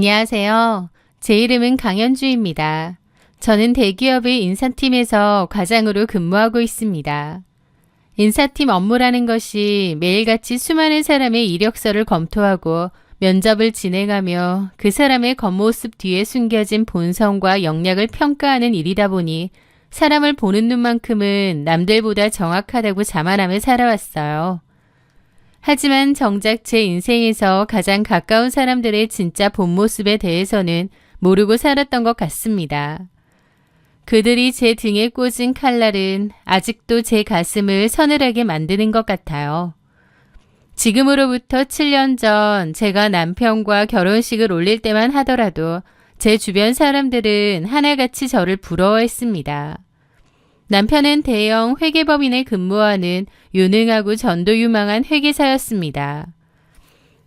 안녕하세요. 제 이름은 강현주입니다. 저는 대기업의 인사팀에서 과장으로 근무하고 있습니다. 인사팀 업무라는 것이 매일같이 수많은 사람의 이력서를 검토하고 면접을 진행하며 그 사람의 겉모습 뒤에 숨겨진 본성과 역량을 평가하는 일이다 보니 사람을 보는 눈만큼은 남들보다 정확하다고 자만하며 살아왔어요. 하지만 정작 제 인생에서 가장 가까운 사람들의 진짜 본 모습에 대해서는 모르고 살았던 것 같습니다. 그들이 제 등에 꽂은 칼날은 아직도 제 가슴을 서늘하게 만드는 것 같아요. 지금으로부터 7년 전 제가 남편과 결혼식을 올릴 때만 하더라도 제 주변 사람들은 하나같이 저를 부러워했습니다. 남편은 대형 회계법인에 근무하는 유능하고 전도유망한 회계사였습니다.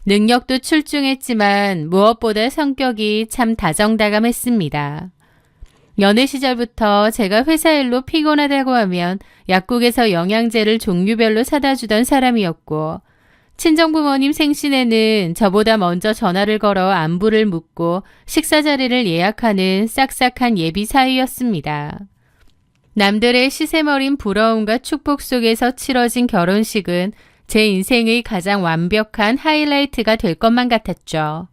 능력도 출중했지만 무엇보다 성격이 참 다정다감했습니다. 연애 시절부터 제가 회사 일로 피곤하다고 하면 약국에서 영양제를 종류별로 사다 주던 사람이었고, 친정부모님 생신에는 저보다 먼저 전화를 걸어 안부를 묻고 식사 자리를 예약하는 싹싹한 예비 사위였습니다. 남들의 시세머린 부러움과 축복 속에서 치러진 결혼식은 제 인생의 가장 완벽한 하이라이트가 될 것만 같았죠.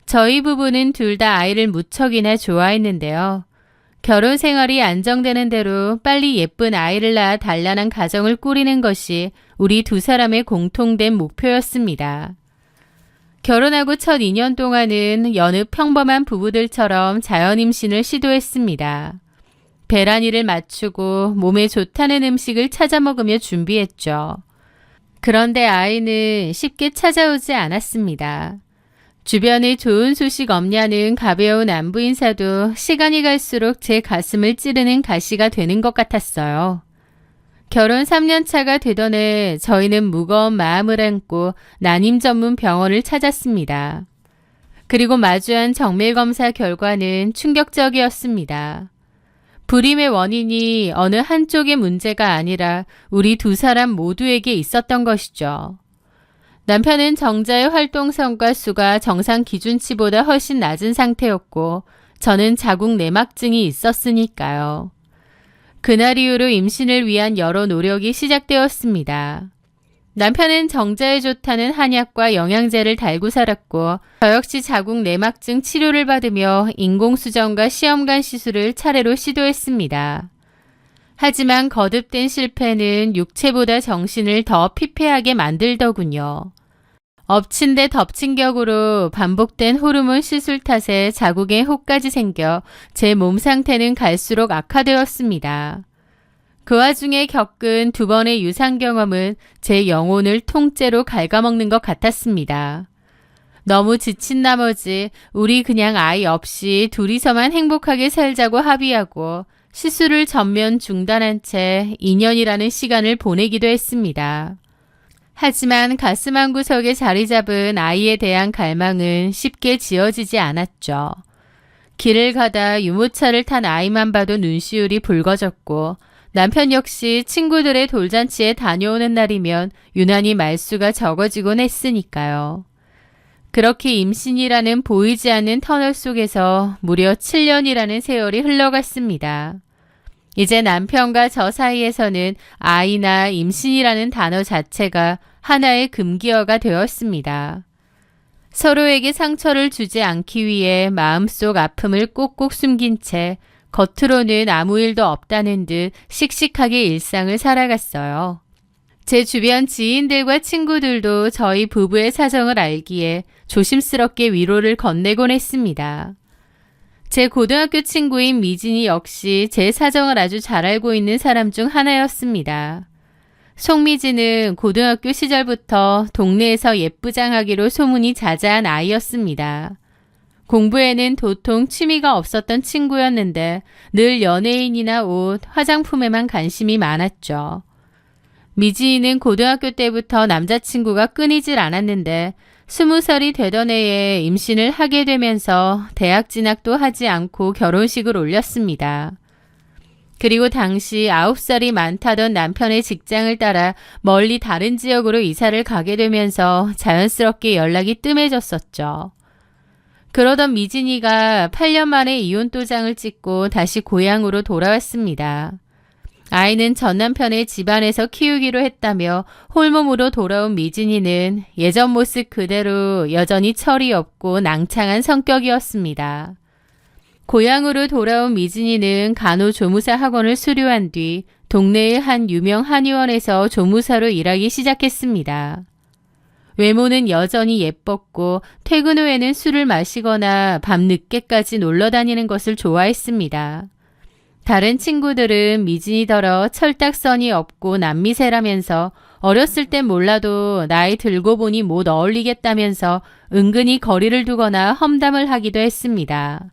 저희 부부는 둘 다 아이를 무척이나 좋아했는데요. 결혼 생활이 안정되는 대로 빨리 예쁜 아이를 낳아 단란한 가정을 꾸리는 것이 우리 두 사람의 공통된 목표였습니다. 결혼하고 첫 2년 동안은 여느 평범한 부부들처럼 자연임신을 시도했습니다. 배란이를 맞추고 몸에 좋다는 음식을 찾아 먹으며 준비했죠. 그런데 아이는 쉽게 찾아오지 않았습니다. 주변에 좋은 소식 없냐는 가벼운 안부 인사도 시간이 갈수록 제 가슴을 찌르는 가시가 되는 것 같았어요. 결혼 3년 차가 되던 해 저희는 무거운 마음을 안고 난임 전문 병원을 찾았습니다. 그리고 마주한 정밀검사 결과는 충격적이었습니다. 불임의 원인이 어느 한쪽의 문제가 아니라 우리 두 사람 모두에게 있었던 것이죠. 남편은 정자의 활동성과 수가 정상 기준치보다 훨씬 낮은 상태였고, 저는 자궁 내막증이 있었으니까요. 그날 이후로 임신을 위한 여러 노력이 시작되었습니다. 남편은 정자에 좋다는 한약과 영양제를 달고 살았고, 저 역시 자궁 내막증 치료를 받으며 인공수정과 시험관 시술을 차례로 시도했습니다. 하지만 거듭된 실패는 육체보다 정신을 더 피폐하게 만들더군요. 엎친 데 덮친 격으로 반복된 호르몬 시술 탓에 자궁에 혹까지 생겨 제 몸 상태는 갈수록 악화되었습니다. 그 와중에 겪은 2번의 유산 경험은 제 영혼을 통째로 갉아먹는 것 같았습니다. 너무 지친 나머지 우리 그냥 아이 없이 둘이서만 행복하게 살자고 합의하고 시술을 전면 중단한 채 2년이라는 시간을 보내기도 했습니다. 하지만 가슴 한구석에 자리 잡은 아이에 대한 갈망은 쉽게 지어지지 않았죠. 길을 가다 유모차를 탄 아이만 봐도 눈시울이 붉어졌고, 남편 역시 친구들의 돌잔치에 다녀오는 날이면 유난히 말수가 적어지곤 했으니까요. 그렇게 임신이라는 보이지 않는 터널 속에서 무려 7년이라는 세월이 흘러갔습니다. 이제 남편과 저 사이에서는 아이나 임신이라는 단어 자체가 하나의 금기어가 되었습니다. 서로에게 상처를 주지 않기 위해 마음속 아픔을 꼭꼭 숨긴 채 겉으로는 아무 일도 없다는 듯 씩씩하게 일상을 살아갔어요. 제 주변 지인들과 친구들도 저희 부부의 사정을 알기에 조심스럽게 위로를 건네곤 했습니다. 제 고등학교 친구인 미진이 역시 제 사정을 아주 잘 알고 있는 사람 중 하나였습니다. 송미진은 고등학교 시절부터 동네에서 예쁘장하기로 소문이 자자한 아이였습니다. 공부에는 도통 취미가 없었던 친구였는데 늘 연예인이나 옷, 화장품에만 관심이 많았죠. 미지희는 고등학교 때부터 남자친구가 끊이질 않았는데 20살이 되던 해에 임신을 하게 되면서 대학 진학도 하지 않고 결혼식을 올렸습니다. 그리고 당시 9살이 많다던 남편의 직장을 따라 멀리 다른 지역으로 이사를 가게 되면서 자연스럽게 연락이 뜸해졌었죠. 그러던 미진이가 8년 만에 이혼 도장을 찍고 다시 고향으로 돌아왔습니다. 아이는 전 남편의 집안에서 키우기로 했다며 홀몸으로 돌아온 미진이는 예전 모습 그대로 여전히 철이 없고 낭창한 성격이었습니다. 고향으로 돌아온 미진이는 간호조무사 학원을 수료한 뒤 동네의 한 유명 한의원에서 조무사로 일하기 시작했습니다. 외모는 여전히 예뻤고 퇴근 후에는 술을 마시거나 밤늦게까지 놀러 다니는 것을 좋아했습니다. 다른 친구들은 미진이더러 철딱선이 없고 남미세라면서 어렸을 땐 몰라도 나이 들고 보니 못 어울리겠다면서 은근히 거리를 두거나 험담을 하기도 했습니다.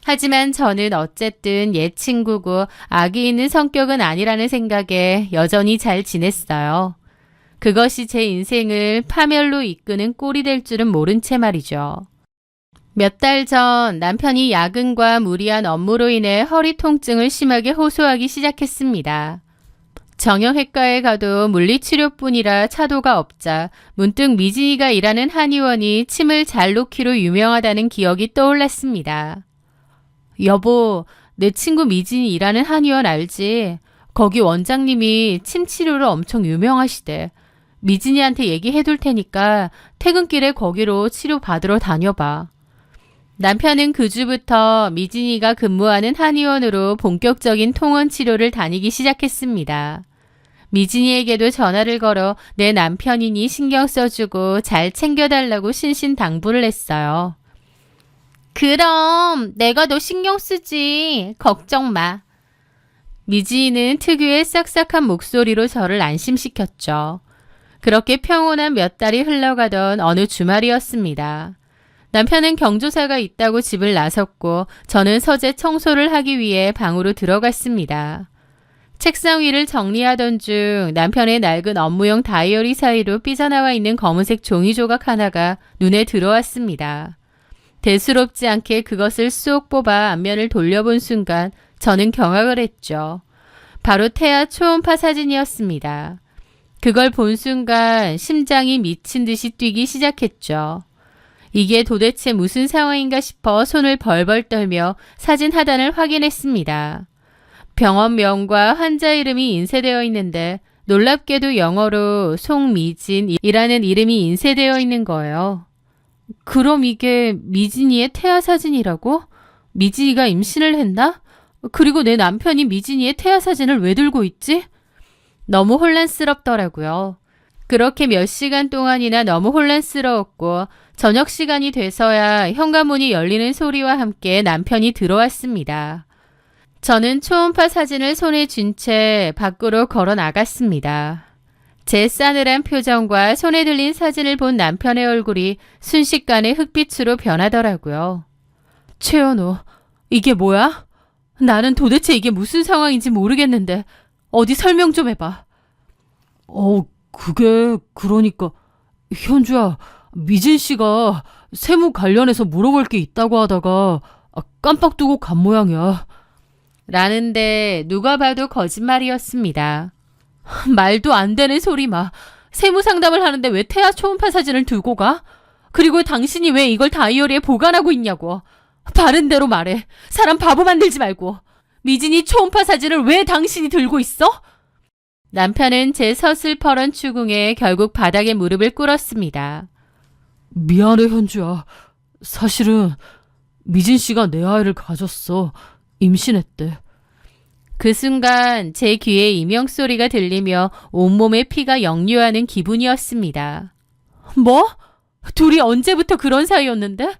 하지만 저는 어쨌든 옛 친구고 악이 있는 성격은 아니라는 생각에 여전히 잘 지냈어요. 그것이 제 인생을 파멸로 이끄는 꼴이 될 줄은 모른 채 말이죠. 몇 달 전 남편이 야근과 무리한 업무로 인해 허리 통증을 심하게 호소하기 시작했습니다. 정형외과에 가도 물리치료뿐이라 차도가 없자 문득 미진이가 일하는 한의원이 침을 잘 놓기로 유명하다는 기억이 떠올랐습니다. 여보, 내 친구 미진이 일하는 한의원 알지? 거기 원장님이 침 치료를 엄청 유명하시대. 미진이한테 얘기해둘 테니까 퇴근길에 거기로 치료 받으러 다녀봐. 남편은 그 주부터 미진이가 근무하는 한의원으로 본격적인 통원 치료를 다니기 시작했습니다. 미진이에게도 전화를 걸어 내 남편이니 신경 써주고 잘 챙겨달라고 신신당부를 했어요. 그럼 내가 너 신경 쓰지. 걱정 마. 미진이는 특유의 싹싹한 목소리로 저를 안심시켰죠. 그렇게 평온한 몇 달이 흘러가던 어느 주말이었습니다. 남편은 경조사가 있다고 집을 나섰고 저는 서재 청소를 하기 위해 방으로 들어갔습니다. 책상 위를 정리하던 중 남편의 낡은 업무용 다이어리 사이로 삐져나와 있는 검은색 종이 조각 하나가 눈에 들어왔습니다. 대수롭지 않게 그것을 쏙 뽑아 앞면을 돌려본 순간 저는 경악을 했죠. 바로 태아 초음파 사진이었습니다. 그걸 본 순간 심장이 미친 듯이 뛰기 시작했죠. 이게 도대체 무슨 상황인가 싶어 손을 벌벌 떨며 사진 하단을 확인했습니다. 병원명과 환자 이름이 인쇄되어 있는데 놀랍게도 영어로 송미진이라는 이름이 인쇄되어 있는 거예요. 그럼 이게 미진이의 태아 사진이라고? 미진이가 임신을 했나? 그리고 내 남편이 미진이의 태아 사진을 왜 들고 있지? 너무 혼란스럽더라고요. 그렇게 몇 시간 동안이나 너무 혼란스러웠고 저녁 시간이 돼서야 현관문이 열리는 소리와 함께 남편이 들어왔습니다. 저는 초음파 사진을 손에 쥔 채 밖으로 걸어 나갔습니다. 제 싸늘한 표정과 손에 들린 사진을 본 남편의 얼굴이 순식간에 흑빛으로 변하더라고요. 최연우, 이게 뭐야? 나는 도대체 이게 무슨 상황인지 모르겠는데 어디 설명 좀 해봐. 그게 그러니까 현주야, 미진 씨가 세무 관련해서 물어볼 게 있다고 하다가 깜빡 두고 간 모양이야. 라는데 누가 봐도 거짓말이었습니다. 말도 안 되는 소리 마. 세무 상담을 하는데 왜 태아 초음파 사진을 들고 가? 그리고 당신이 왜 이걸 다이어리에 보관하고 있냐고. 바른 대로 말해. 사람 바보 만들지 말고. 미진이 초음파 사진을 왜 당신이 들고 있어? 남편은 제 서슬퍼런 추궁에 결국 바닥에 무릎을 꿇었습니다. 미안해 현주야. 사실은 미진 씨가 내 아이를 가졌어. 임신했대. 그 순간 제 귀에 이명소리가 들리며 온몸에 피가 역류하는 기분이었습니다. 뭐? 둘이 언제부터 그런 사이였는데?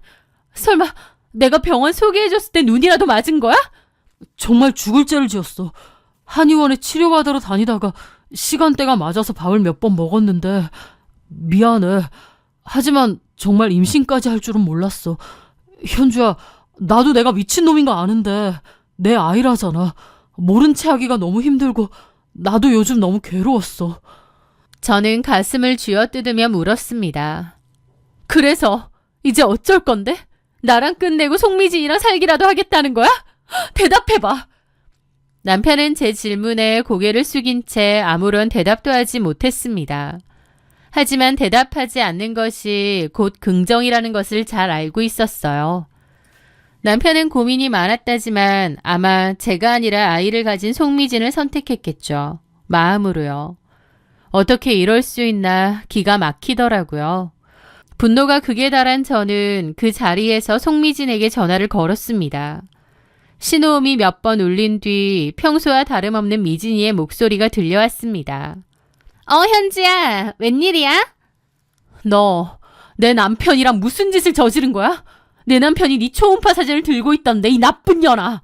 설마 내가 병원 소개해줬을 때 눈이라도 맞은 거야? 정말 죽을 죄를 지었어. 한의원에 치료받으러 다니다가 시간대가 맞아서 밥을 몇 번 먹었는데 미안해. 하지만 정말 임신까지 할 줄은 몰랐어. 현주야, 나도 내가 미친놈인 거 아는데 내 아이라잖아. 모른 채 하기가 너무 힘들고 나도 요즘 너무 괴로웠어. 저는 가슴을 쥐어뜯으며 물었습니다. 그래서 이제 어쩔 건데? 나랑 끝내고 송미진이랑 살기라도 하겠다는 거야? 대답해봐. 남편은 제 질문에 고개를 숙인 채 아무런 대답도 하지 못했습니다. 하지만 대답하지 않는 것이 곧 긍정이라는 것을 잘 알고 있었어요. 남편은 고민이 많았다지만 아마 제가 아니라 아이를 가진 송미진을 선택했겠죠. 마음으로요. 어떻게 이럴 수 있나 기가 막히더라고요. 분노가 극에 달한 저는 그 자리에서 송미진에게 전화를 걸었습니다. 신호음이 몇 번 울린 뒤 평소와 다름없는 미진이의 목소리가 들려왔습니다. 현지야, 웬일이야? 너, 내 남편이랑 무슨 짓을 저지른 거야? 내 남편이 네 초음파 사진을 들고 있던데, 이 나쁜 년아!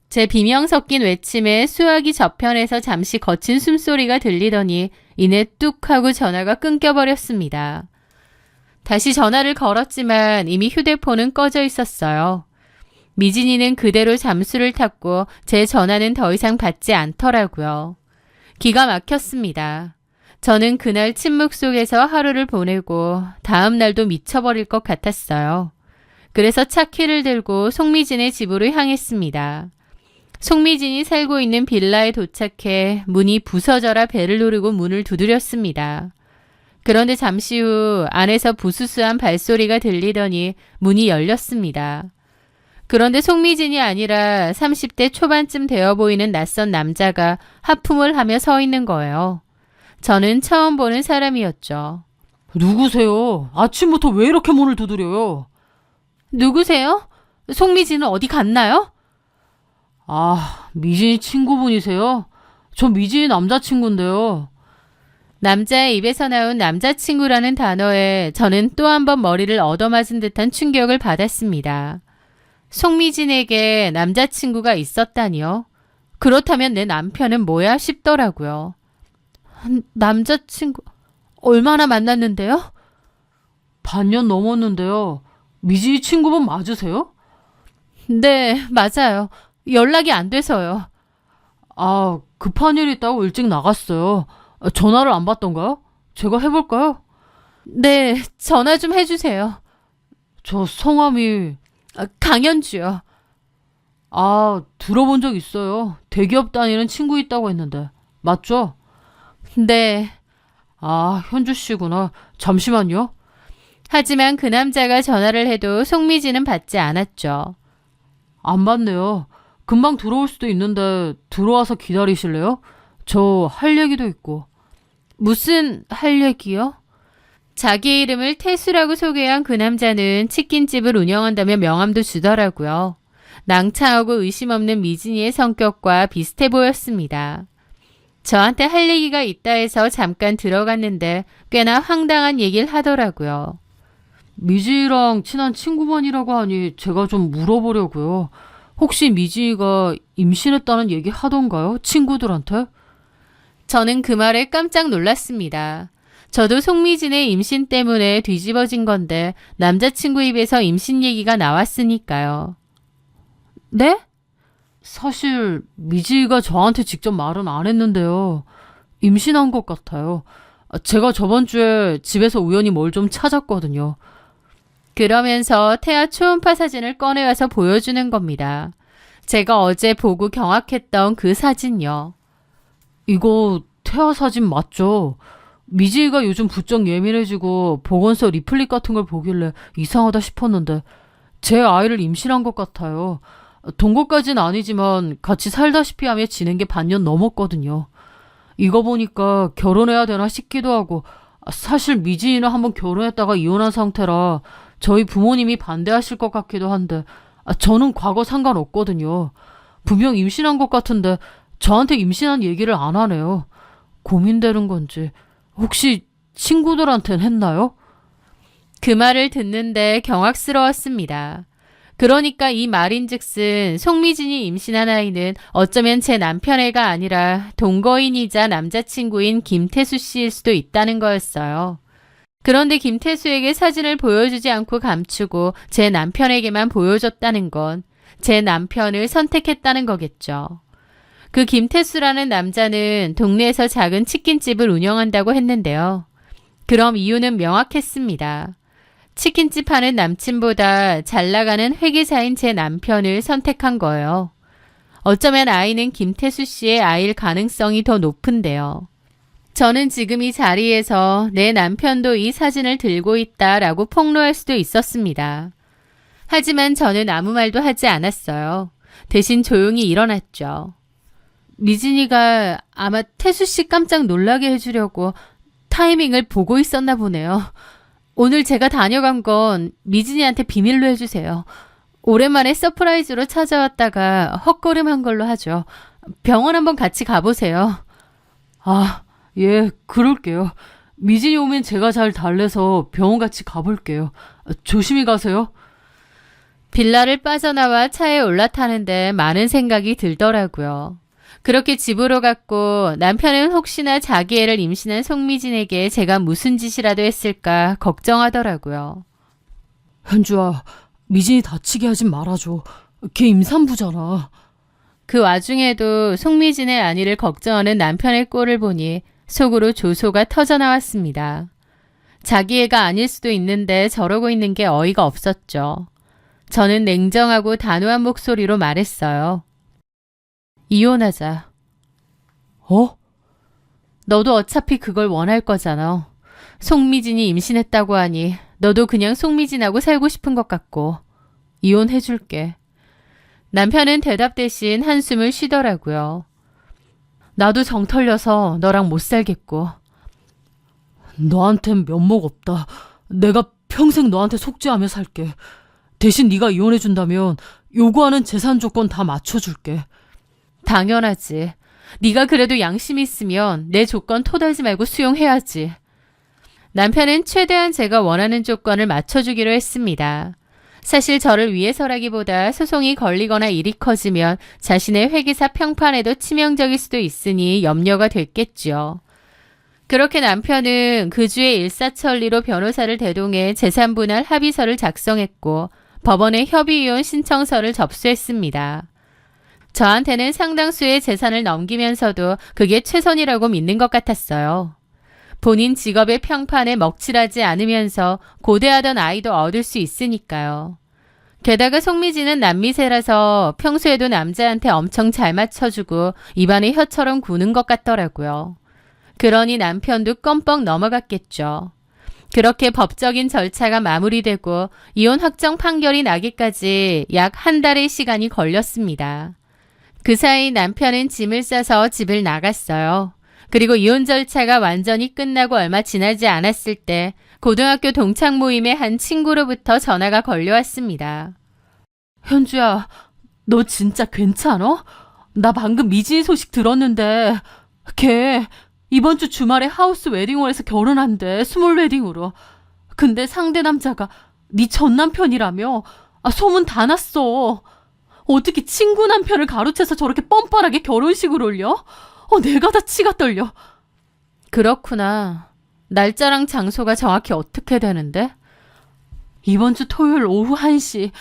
제 비명 섞인 외침에 수화기 저편에서 잠시 거친 숨소리가 들리더니 이내 뚝 하고 전화가 끊겨버렸습니다. 다시 전화를 걸었지만 이미 휴대폰은 꺼져 있었어요. 미진이는 그대로 잠수를 탔고 제 전화는 더 이상 받지 않더라고요. 기가 막혔습니다. 저는 그날 침묵 속에서 하루를 보내고 다음 날도 미쳐버릴 것 같았어요. 그래서 차키를 들고 송미진의 집으로 향했습니다. 송미진이 살고 있는 빌라에 도착해 문이 부서져라 배를 누르고 문을 두드렸습니다. 그런데 잠시 후 안에서 부스스한 발소리가 들리더니 문이 열렸습니다. 그런데 송미진이 아니라 30대 초반쯤 되어 보이는 낯선 남자가 하품을 하며 서 있는 거예요. 저는 처음 보는 사람이었죠. 누구세요? 아침부터 왜 이렇게 문을 두드려요? 누구세요? 송미진은 어디 갔나요? 미진이 친구분이세요? 저 미진이 남자친구인데요. 남자의 입에서 나온 남자친구라는 단어에 저는 또 한 번 머리를 얻어맞은 듯한 충격을 받았습니다. 송미진에게 남자친구가 있었다니요? 그렇다면 내 남편은 뭐야 싶더라고요. 남자친구, 얼마나 만났는데요? 반년 넘었는데요. 미진이 친구분 맞으세요? 네, 맞아요. 연락이 안 돼서요. 급한 일 있다고 일찍 나갔어요. 전화를 안 받던가요? 제가 해볼까요? 네, 전화 좀 해주세요. 저 성함이... 강현주요. 들어본 적 있어요. 대기업 다니는 친구 있다고 했는데. 맞죠? 네. 현주 씨구나. 잠시만요. 하지만 그 남자가 전화를 해도 송미진은 받지 않았죠. 안 받네요. 금방 들어올 수도 있는데 들어와서 기다리실래요? 저 할 얘기도 있고. 무슨 할 얘기요? 자기 이름을 태수라고 소개한 그 남자는 치킨집을 운영한다며 명함도 주더라고요. 낭창하고 의심 없는 미진이의 성격과 비슷해 보였습니다. 저한테 할 얘기가 있다 해서 잠깐 들어갔는데 꽤나 황당한 얘기를 하더라고요. 미지랑 친한 친구만이라고 하니 제가 좀 물어보려고요. 혹시 미지가 임신했다는 얘기 하던가요? 친구들한테? 저는 그 말에 깜짝 놀랐습니다. 저도 송미진의 임신 때문에 뒤집어진 건데 남자친구 입에서 임신 얘기가 나왔으니까요. 네? 사실 미지가 저한테 직접 말은 안 했는데요. 임신한 것 같아요. 제가 저번 주에 집에서 우연히 뭘 좀 찾았거든요. 그러면서 태아 초음파 사진을 꺼내와서 보여주는 겁니다. 제가 어제 보고 경악했던 그 사진요. 이거 태아 사진 맞죠? 미지가 요즘 부쩍 예민해지고 보건소 리플릿 같은 걸 보길래 이상하다 싶었는데 제 아이를 임신한 것 같아요. 동거까지는 아니지만 같이 살다시피 하며 지낸 게 반년 넘었거든요. 이거 보니까 결혼해야 되나 싶기도 하고 사실 미지는 한번 결혼했다가 이혼한 상태라 저희 부모님이 반대하실 것 같기도 한데 저는 과거 상관없거든요. 분명 임신한 것 같은데 저한테 임신한 얘기를 안 하네요. 고민되는 건지 혹시 친구들한텐 했나요? 그 말을 듣는데 경악스러웠습니다. 그러니까 이 말인즉슨 송미진이 임신한 아이는 어쩌면 제 남편애가 아니라 동거인이자 남자친구인 김태수 씨일 수도 있다는 거였어요. 그런데 김태수에게 사진을 보여주지 않고 감추고 제 남편에게만 보여줬다는 건 제 남편을 선택했다는 거겠죠. 그 김태수라는 남자는 동네에서 작은 치킨집을 운영한다고 했는데요. 그럼 이유는 명확했습니다. 치킨집 하는 남친보다 잘 나가는 회계사인 제 남편을 선택한 거예요. 어쩌면 아이는 김태수 씨의 아이일 가능성이 더 높은데요. 저는 지금 이 자리에서 내 남편도 이 사진을 들고 있다라고 폭로할 수도 있었습니다. 하지만 저는 아무 말도 하지 않았어요. 대신 조용히 일어났죠. 미진이가 아마 태수 씨 깜짝 놀라게 해주려고 타이밍을 보고 있었나 보네요. 오늘 제가 다녀간 건 미진이한테 비밀로 해주세요. 오랜만에 서프라이즈로 찾아왔다가 헛걸음한 걸로 하죠. 병원 한번 같이 가보세요. 아, 예, 그럴게요. 미진이 오면 제가 잘 달래서 병원 같이 가볼게요. 조심히 가세요. 빌라를 빠져나와 차에 올라타는데 많은 생각이 들더라고요. 그렇게 집으로 갔고 남편은 혹시나 자기 애를 임신한 송미진에게 제가 무슨 짓이라도 했을까 걱정하더라고요. 현주야, 미진이 다치게 하진 말아줘. 걔 임산부잖아. 그 와중에도 송미진의 안위를 걱정하는 남편의 꼴을 보니 속으로 조소가 터져나왔습니다. 자기 애가 아닐 수도 있는데 저러고 있는 게 어이가 없었죠. 저는 냉정하고 단호한 목소리로 말했어요. 이혼하자. 어? 너도 어차피 그걸 원할 거잖아. 송미진이 임신했다고 하니 너도 그냥 송미진하고 살고 싶은 것 같고 이혼해줄게. 남편은 대답 대신 한숨을 쉬더라고요. 나도 정 털려서 너랑 못 살겠고. 너한텐 면목 없다. 내가 평생 너한테 속죄하며 살게. 대신 네가 이혼해준다면 요구하는 재산 조건 다 맞춰줄게. 당연하지. 네가 그래도 양심이 있으면 내 조건 토달지 말고 수용해야지. 남편은 최대한 제가 원하는 조건을 맞춰주기로 했습니다. 사실 저를 위해서라기보다 소송이 걸리거나 일이 커지면 자신의 회계사 평판에도 치명적일 수도 있으니 염려가 됐겠죠. 그렇게 남편은 그 주에 일사천리로 변호사를 대동해 재산분할 합의서를 작성했고 법원에 협의이혼 신청서를 접수했습니다. 저한테는 상당수의 재산을 넘기면서도 그게 최선이라고 믿는 것 같았어요. 본인 직업의 평판에 먹칠하지 않으면서 고대하던 아이도 얻을 수 있으니까요. 게다가 송미진은 남미세라서 평소에도 남자한테 엄청 잘 맞춰주고 입안에 혀처럼 구는 것 같더라고요. 그러니 남편도 껌뻑 넘어갔겠죠. 그렇게 법적인 절차가 마무리되고 이혼 확정 판결이 나기까지 약 한 달의 시간이 걸렸습니다. 그 사이 남편은 짐을 싸서 집을 나갔어요. 그리고 이혼 절차가 완전히 끝나고 얼마 지나지 않았을 때 고등학교 동창 모임의 한 친구로부터 전화가 걸려왔습니다. 현주야, 너 진짜 괜찮아? 나 방금 미진이 소식 들었는데 걔 이번 주 주말에 하우스 웨딩홀에서 결혼한대. 스몰 웨딩으로. 근데 상대 남자가 네 전 남편이라며. 소문 다 났어. 어떻게 친구 남편을 가로채서 저렇게 뻔뻔하게 결혼식을 올려? 내가 다 치가 떨려. 그렇구나. 날짜랑 장소가 정확히 어떻게 되는데? 이번 주 토요일 오후 1시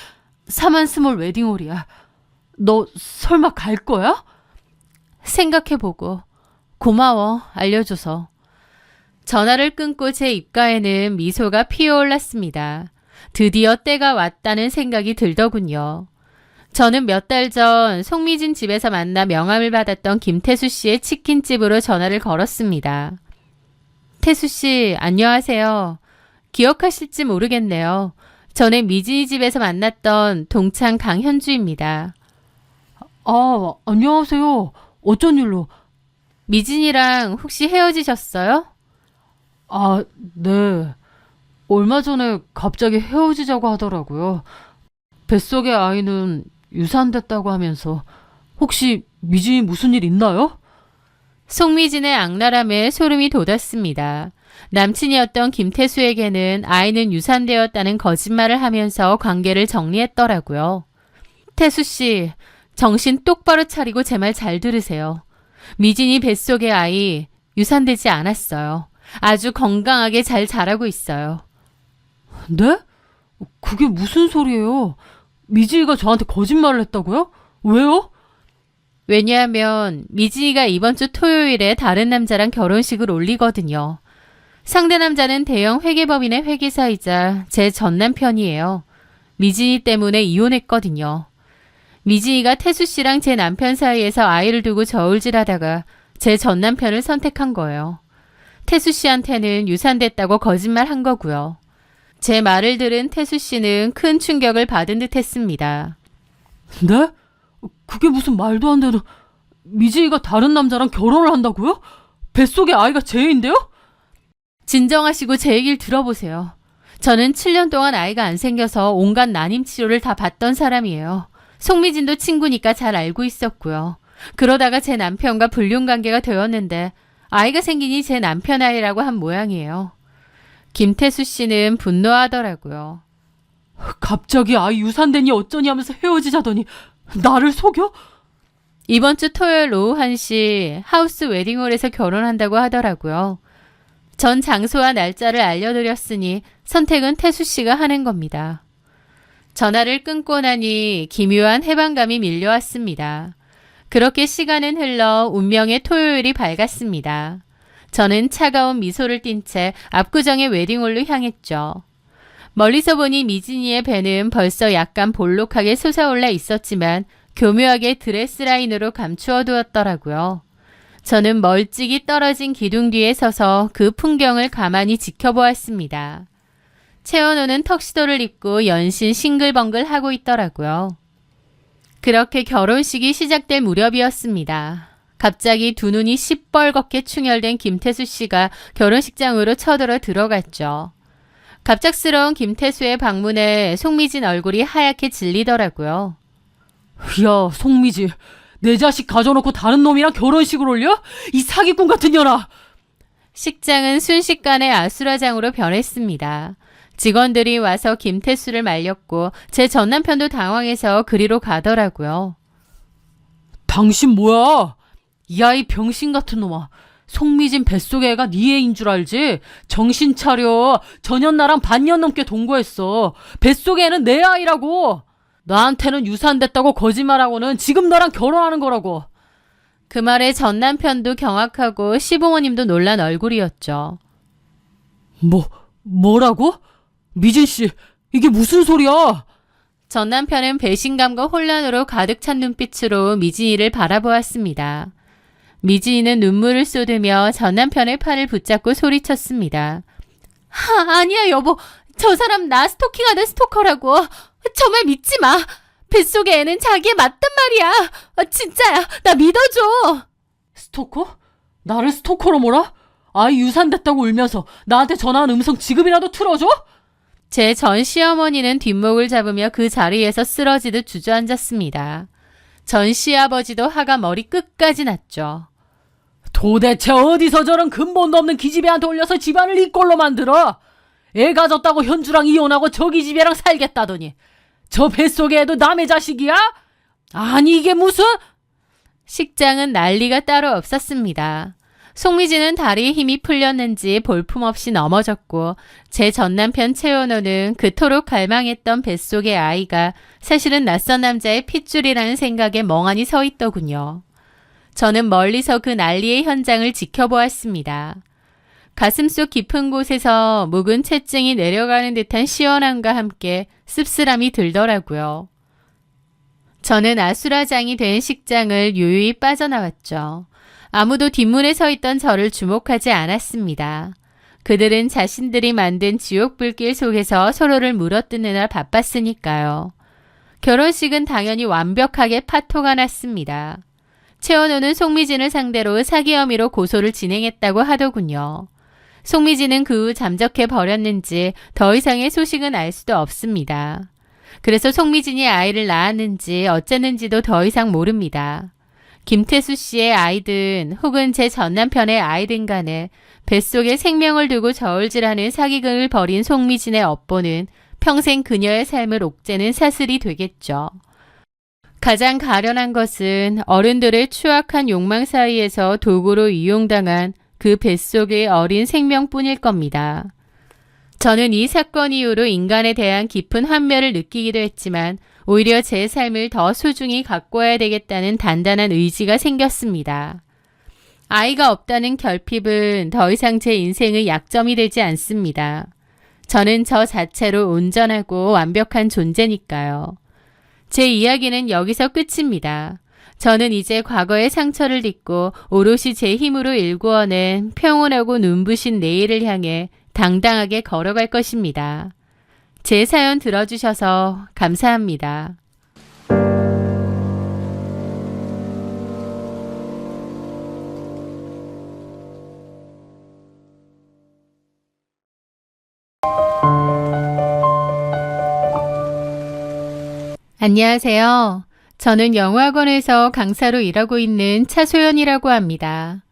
사만 스몰 웨딩홀이야. 너 설마 갈 거야? 생각해보고. 고마워. 알려줘서. 전화를 끊고 제 입가에는 미소가 피어올랐습니다. 드디어 때가 왔다는 생각이 들더군요. 저는 몇 달 전 송미진 집에서 만나 명함을 받았던 김태수 씨의 치킨집으로 전화를 걸었습니다. 태수 씨, 안녕하세요. 기억하실지 모르겠네요. 전에 미진이 집에서 만났던 동창 강현주입니다. 안녕하세요. 어쩐 일로? 미진이랑 혹시 헤어지셨어요? 네. 얼마 전에 갑자기 헤어지자고 하더라고요. 뱃속의 아이는 유산됐다고 하면서. 혹시 미진이 무슨 일 있나요? 송미진의 악랄함에 소름이 돋았습니다. 남친이었던 김태수에게는 아이는 유산되었다는 거짓말을 하면서 관계를 정리했더라고요. 태수 씨, 정신 똑바로 차리고 제 말 잘 들으세요. 미진이 뱃속의 아이 유산되지 않았어요. 아주 건강하게 잘 자라고 있어요. 네? 그게 무슨 소리예요? 미진이가 저한테 거짓말을 했다고요? 왜요? 왜냐하면 미진이가 이번 주 토요일에 다른 남자랑 결혼식을 올리거든요. 상대 남자는 대형 회계법인의 회계사이자 제 전 남편이에요. 미진이 때문에 이혼했거든요. 미진이가 태수 씨랑 제 남편 사이에서 아이를 두고 저울질하다가 제 전 남편을 선택한 거예요. 태수 씨한테는 유산됐다고 거짓말 한 거고요. 제 말을 들은 태수 씨는 큰 충격을 받은 듯 했습니다. 네? 그게 무슨 말도 안 되는... 미진이가 다른 남자랑 결혼을 한다고요? 뱃속에 아이가 쟤인데요? 진정하시고 제 얘기를 들어보세요. 저는 7년 동안 아이가 안 생겨서 온갖 난임 치료를 다 받던 사람이에요. 송미진도 친구니까 잘 알고 있었고요. 그러다가 제 남편과 불륜관계가 되었는데 아이가 생기니 제 남편 아이라고 한 모양이에요. 김태수 씨는 분노하더라고요. 갑자기 아이 유산되니 어쩌니 하면서 헤어지자더니 나를 속여? 이번 주 토요일 오후 1시 하우스 웨딩홀에서 결혼한다고 하더라고요. 전 장소와 날짜를 알려드렸으니 선택은 태수 씨가 하는 겁니다. 전화를 끊고 나니 기묘한 해방감이 밀려왔습니다. 그렇게 시간은 흘러 운명의 토요일이 밝았습니다. 저는 차가운 미소를 띤 채 압구정의 웨딩홀로 향했죠. 멀리서 보니 미진이의 배는 벌써 약간 볼록하게 솟아올라 있었지만 교묘하게 드레스 라인으로 감추어 두었더라고요. 저는 멀찍이 떨어진 기둥 뒤에 서서 그 풍경을 가만히 지켜보았습니다. 최원호는 턱시도를 입고 연신 싱글벙글 하고 있더라고요. 그렇게 결혼식이 시작될 무렵이었습니다. 갑자기 두 눈이 시뻘겋게 충혈된 김태수 씨가 결혼식장으로 쳐들어 들어갔죠. 갑작스러운 김태수의 방문에 송미진 얼굴이 하얗게 질리더라고요. 야, 송미지. 내 자식 가져놓고 다른 놈이랑 결혼식을 올려? 이 사기꾼 같은 년아! 식장은 순식간에 아수라장으로 변했습니다. 직원들이 와서 김태수를 말렸고 제 전남편도 당황해서 그리로 가더라고요. 당신 뭐야? 이 아이 병신 같은 놈아. 송미진 뱃속의 애가 네 애인 줄 알지? 정신 차려. 전현 나랑 반년 넘게 동거했어. 뱃속의 애는 내 아이라고. 나한테는 유산됐다고 거짓말하고는 지금 너랑 결혼하는 거라고. 그 말에 전 남편도 경악하고 시부모님도 놀란 얼굴이었죠. 뭐라고? 미진 씨, 이게 무슨 소리야? 전 남편은 배신감과 혼란으로 가득 찬 눈빛으로 미진이를 바라보았습니다. 미진이는 눈물을 쏟으며 전 남편의 팔을 붙잡고 소리쳤습니다. 아니야 여보, 저 사람 나 스토킹하던 스토커라고. 정말 믿지 마. 뱃속의 애는 자기의 맞단 말이야. 진짜야. 나 믿어줘. 스토커? 나를 스토커로 몰아? 아이 유산됐다고 울면서 나한테 전화한 음성 지금이라도 틀어줘? 제 전 시어머니는 뒷목을 잡으며 그 자리에서 쓰러지듯 주저앉았습니다. 전 시아버지도 화가 머리 끝까지 났죠. 도대체 어디서 저런 근본도 없는 기집애한테 올려서 집안을 이 꼴로 만들어? 애 가졌다고 현주랑 이혼하고 저 기집애랑 살겠다더니 저 뱃속에 애도 남의 자식이야? 아니 이게 무슨... 식장은 난리가 따로 없었습니다. 송미진은 다리에 힘이 풀렸는지 볼품없이 넘어졌고 제 전남편 최원호는 그토록 갈망했던 뱃속의 아이가 사실은 낯선 남자의 핏줄이라는 생각에 멍하니 서 있더군요. 저는 멀리서 그 난리의 현장을 지켜보았습니다. 가슴속 깊은 곳에서 묵은 채증이 내려가는 듯한 시원함과 함께 씁쓸함이 들더라고요. 저는 아수라장이 된 식장을 유유히 빠져나왔죠. 아무도 뒷문에 서 있던 저를 주목하지 않았습니다. 그들은 자신들이 만든 지옥 불길 속에서 서로를 물어뜯느라 바빴으니까요. 결혼식은 당연히 완벽하게 파토가 났습니다. 최원호는 송미진을 상대로 사기 혐의로 고소를 진행했다고 하더군요. 송미진은 그 후 잠적해 버렸는지 더 이상의 소식은 알 수도 없습니다. 그래서 송미진이 아이를 낳았는지 어쨌는지도 더 이상 모릅니다. 김태수 씨의 아이든 혹은 제 전남편의 아이든 간에 뱃속에 생명을 두고 저울질하는 사기극을 벌인 송미진의 업보는 평생 그녀의 삶을 옥죄는 사슬이 되겠죠. 가장 가련한 것은 어른들의 추악한 욕망 사이에서 도구로 이용당한 그 뱃속의 어린 생명뿐일 겁니다. 저는 이 사건 이후로 인간에 대한 깊은 환멸을 느끼기도 했지만 오히려 제 삶을 더 소중히 가꿔야 되겠다는 단단한 의지가 생겼습니다. 아이가 없다는 결핍은 더 이상 제 인생의 약점이 되지 않습니다. 저는 저 자체로 온전하고 완벽한 존재니까요. 제 이야기는 여기서 끝입니다. 저는 이제 과거의 상처를 딛고 오롯이 제 힘으로 일구어낸 평온하고 눈부신 내일을 향해 당당하게 걸어갈 것입니다. 제 사연 들어주셔서 감사합니다. 안녕하세요. 저는 영어학원에서 강사로 일하고 있는 차소연이라고 합니다.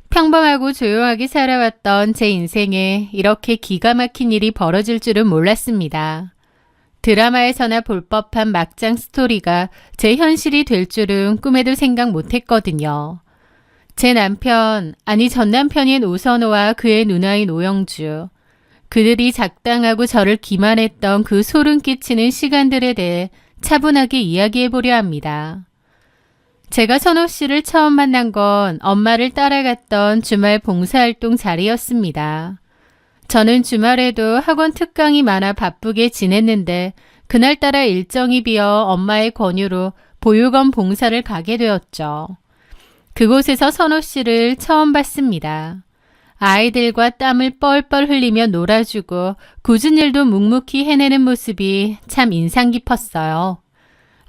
평범하고 조용하게 살아왔던 제 인생에 이렇게 기가 막힌 일이 벌어질 줄은 몰랐습니다. 드라마에서나 볼 법한 막장 스토리가 제 현실이 될 줄은 꿈에도 생각 못했거든요. 제 남편, 아니 전 남편인 오선호와 그의 누나인 오영주, 그들이 작당하고 저를 기만했던 그 소름 끼치는 시간들에 대해 차분하게 이야기해보려 합니다. 제가 선호 씨를 처음 만난 건 엄마를 따라갔던 주말 봉사활동 자리였습니다. 저는 주말에도 학원 특강이 많아 바쁘게 지냈는데 그날따라 일정이 비어 엄마의 권유로 보육원 봉사를 가게 되었죠. 그곳에서 선호 씨를 처음 봤습니다. 아이들과 땀을 뻘뻘 흘리며 놀아주고 굳은 일도 묵묵히 해내는 모습이 참 인상 깊었어요.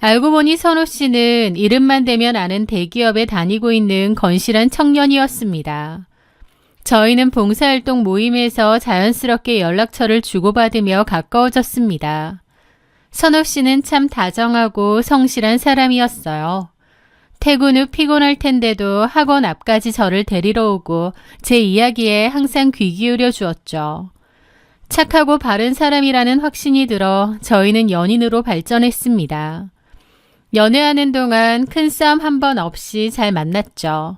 알고 보니 선호 씨는 이름만 대면 아는 대기업에 다니고 있는 건실한 청년이었습니다. 저희는 봉사활동 모임에서 자연스럽게 연락처를 주고받으며 가까워졌습니다. 선호 씨는 참 다정하고 성실한 사람이었어요. 퇴근 후 피곤할 텐데도 학원 앞까지 저를 데리러 오고 제 이야기에 항상 귀 기울여 주었죠. 착하고 바른 사람이라는 확신이 들어 저희는 연인으로 발전했습니다. 연애하는 동안 큰 싸움 한 번 없이 잘 만났죠.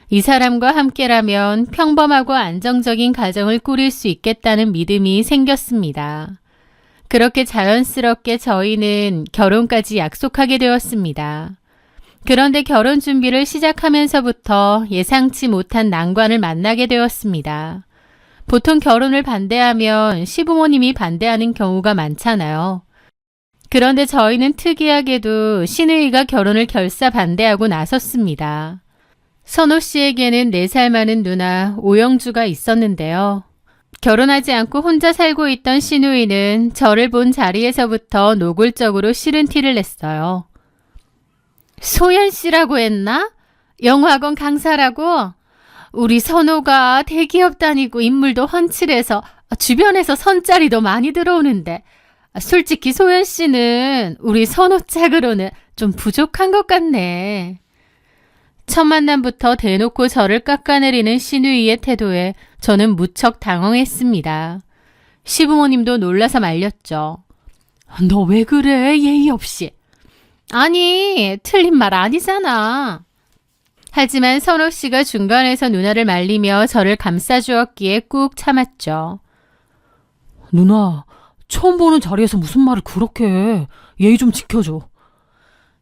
이 사람과 함께라면 평범하고 안정적인 가정을 꾸릴 수 있겠다는 믿음이 생겼습니다. 그렇게 자연스럽게 저희는 결혼까지 약속하게 되었습니다. 그런데 결혼 준비를 시작하면서부터 예상치 못한 난관을 만나게 되었습니다. 보통 결혼을 반대하면 시부모님이 반대하는 경우가 많잖아요. 그런데 저희는 특이하게도 시누이가 결혼을 결사 반대하고 나섰습니다. 선호 씨에게는 4살 많은 누나 오영주가 있었는데요. 결혼하지 않고 혼자 살고 있던 시누이는 저를 본 자리에서부터 노골적으로 싫은 티를 냈어요. 소연 씨라고 했나? 영어학원 강사라고? 우리 선호가 대기업 다니고 인물도 훤칠해서 주변에서 선자리도 많이 들어오는데 솔직히 소연 씨는 우리 선호 짝으로는 좀 부족한 것 같네. 첫 만남부터 대놓고 저를 깎아내리는 시누이의 태도에 저는 무척 당황했습니다. 시부모님도 놀라서 말렸죠. 너 왜 그래? 예의 없이. 아니, 틀린 말 아니잖아. 하지만 선호 씨가 중간에서 누나를 말리며 저를 감싸주었기에 꾹 참았죠. 누나, 처음 보는 자리에서 무슨 말을 그렇게 해. 예의 좀 지켜줘.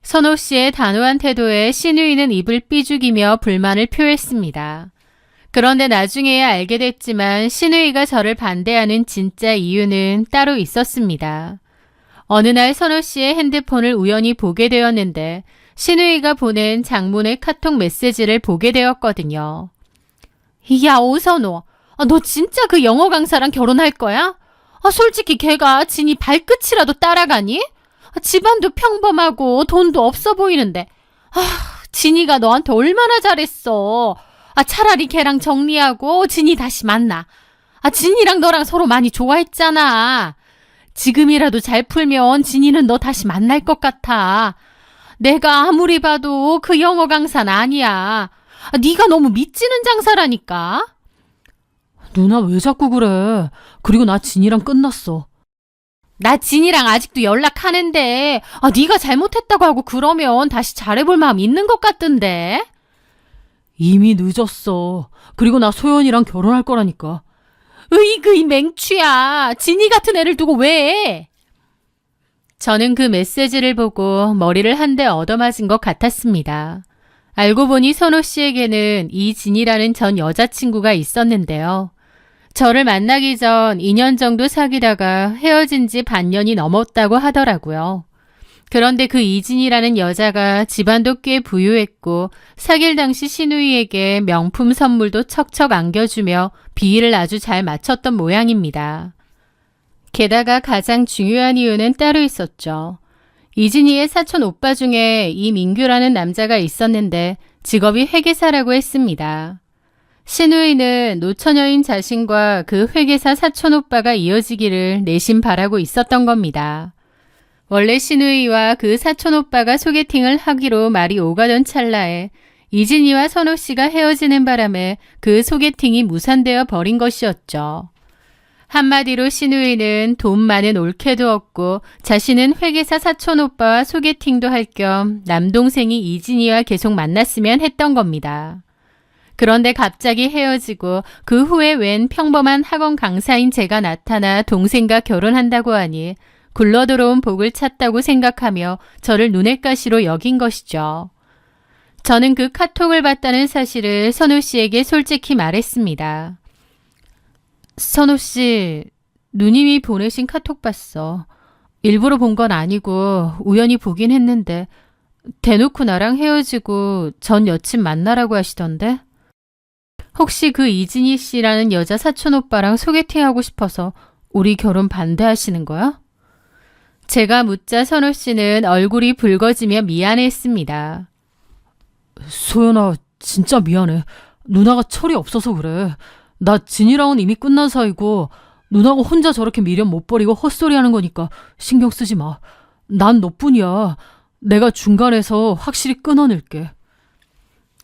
선호 씨의 단호한 태도에 시누이는 입을 삐죽이며 불만을 표했습니다. 그런데 나중에야 알게 됐지만 시누이가 저를 반대하는 진짜 이유는 따로 있었습니다. 어느 날 선호 씨의 핸드폰을 우연히 보게 되었는데 시누이가 보낸 장문의 카톡 메시지를 보게 되었거든요. 야, 오선호, 너 진짜 그 영어 강사랑 결혼할 거야? 솔직히 걔가 진이 발끝이라도 따라가니? 집안도 평범하고 돈도 없어 보이는데 진이가 너한테 얼마나 잘했어. 차라리 걔랑 정리하고 진이 다시 만나. 진이랑 너랑 서로 많이 좋아했잖아. 지금이라도 잘 풀면 진이는 너 다시 만날 것 같아. 내가 아무리 봐도 그 영어 강사는 아니야. 네가 너무 미치는 장사라니까. 누나 왜 자꾸 그래? 그리고 나 진이랑 끝났어. 나 진이랑 아직도 연락하는데 네가 잘못했다고 하고 그러면 다시 잘해볼 마음 있는 것 같던데. 이미 늦었어. 그리고 나 소연이랑 결혼할 거라니까. 으이그 이 맹추야. 진이 같은 애를 두고 왜 해? 저는 그 메시지를 보고 머리를 한 대 얻어맞은 것 같았습니다. 알고 보니 선호 씨에게는 이진이라는 전 여자친구가 있었는데요. 저를 만나기 전 2년 정도 사귀다가 헤어진 지 반년이 넘었다고 하더라고요. 그런데 그 이진이라는 여자가 집안도 꽤 부유했고 사귈 당시 신우이에게 명품 선물도 척척 안겨주며 비위를 아주 잘 맞췄던 모양입니다. 게다가 가장 중요한 이유는 따로 있었죠. 이진이의 사촌 오빠 중에 이민규라는 남자가 있었는데 직업이 회계사라고 했습니다. 신우이는 노처녀인 자신과 그 회계사 사촌 오빠가 이어지기를 내심 바라고 있었던 겁니다. 원래 신우이와 그 사촌 오빠가 소개팅을 하기로 말이 오가던 찰나에 이진이와 선호 씨가 헤어지는 바람에 그 소개팅이 무산되어 버린 것이었죠. 한마디로 신우이는 돈 많은 올케도 없고 자신은 회계사 사촌 오빠와 소개팅도 할 겸 남동생이 이진이와 계속 만났으면 했던 겁니다. 그런데 갑자기 헤어지고 그 후에 웬 평범한 학원 강사인 제가 나타나 동생과 결혼한다고 하니 굴러들어온 복을 찾다고 생각하며 저를 눈엣 가시로 여긴 것이죠. 저는 그 카톡을 봤다는 사실을 선우 씨에게 솔직히 말했습니다. 선우 씨, 누님이 보내신 카톡 봤어. 일부러 본 건 아니고 우연히 보긴 했는데 대놓고 나랑 헤어지고 전 여친 만나라고 하시던데? 혹시 그 이진희 씨라는 여자 사촌 오빠랑 소개팅하고 싶어서 우리 결혼 반대하시는 거야? 제가 묻자 선우 씨는 얼굴이 붉어지며 미안해했습니다. 소연아, 진짜 미안해. 누나가 철이 없어서 그래. 나 진이랑은 이미 끝난 사이고 누나가 혼자 저렇게 미련 못 버리고 헛소리하는 거니까 신경 쓰지 마. 난 너뿐이야. 내가 중간에서 확실히 끊어낼게.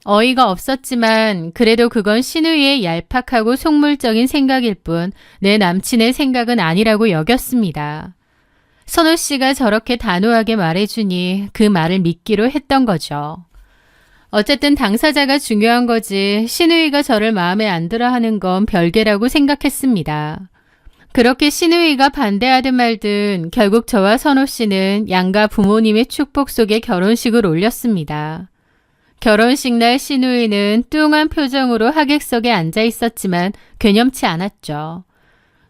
어이가 없었지만 그래도 그건 신우이의 얄팍하고 속물적인 생각일 뿐 내 남친의 생각은 아니라고 여겼습니다. 선우 씨가 저렇게 단호하게 말해주니 그 말을 믿기로 했던 거죠. 어쨌든 당사자가 중요한 거지 신우이가 저를 마음에 안 들어 하는 건 별개라고 생각했습니다. 그렇게 신우이가 반대하든 말든 결국 저와 선우 씨는 양가 부모님의 축복 속에 결혼식을 올렸습니다. 결혼식 날 신우이는 뚱한 표정으로 하객석에 앉아 있었지만 괴념치 않았죠.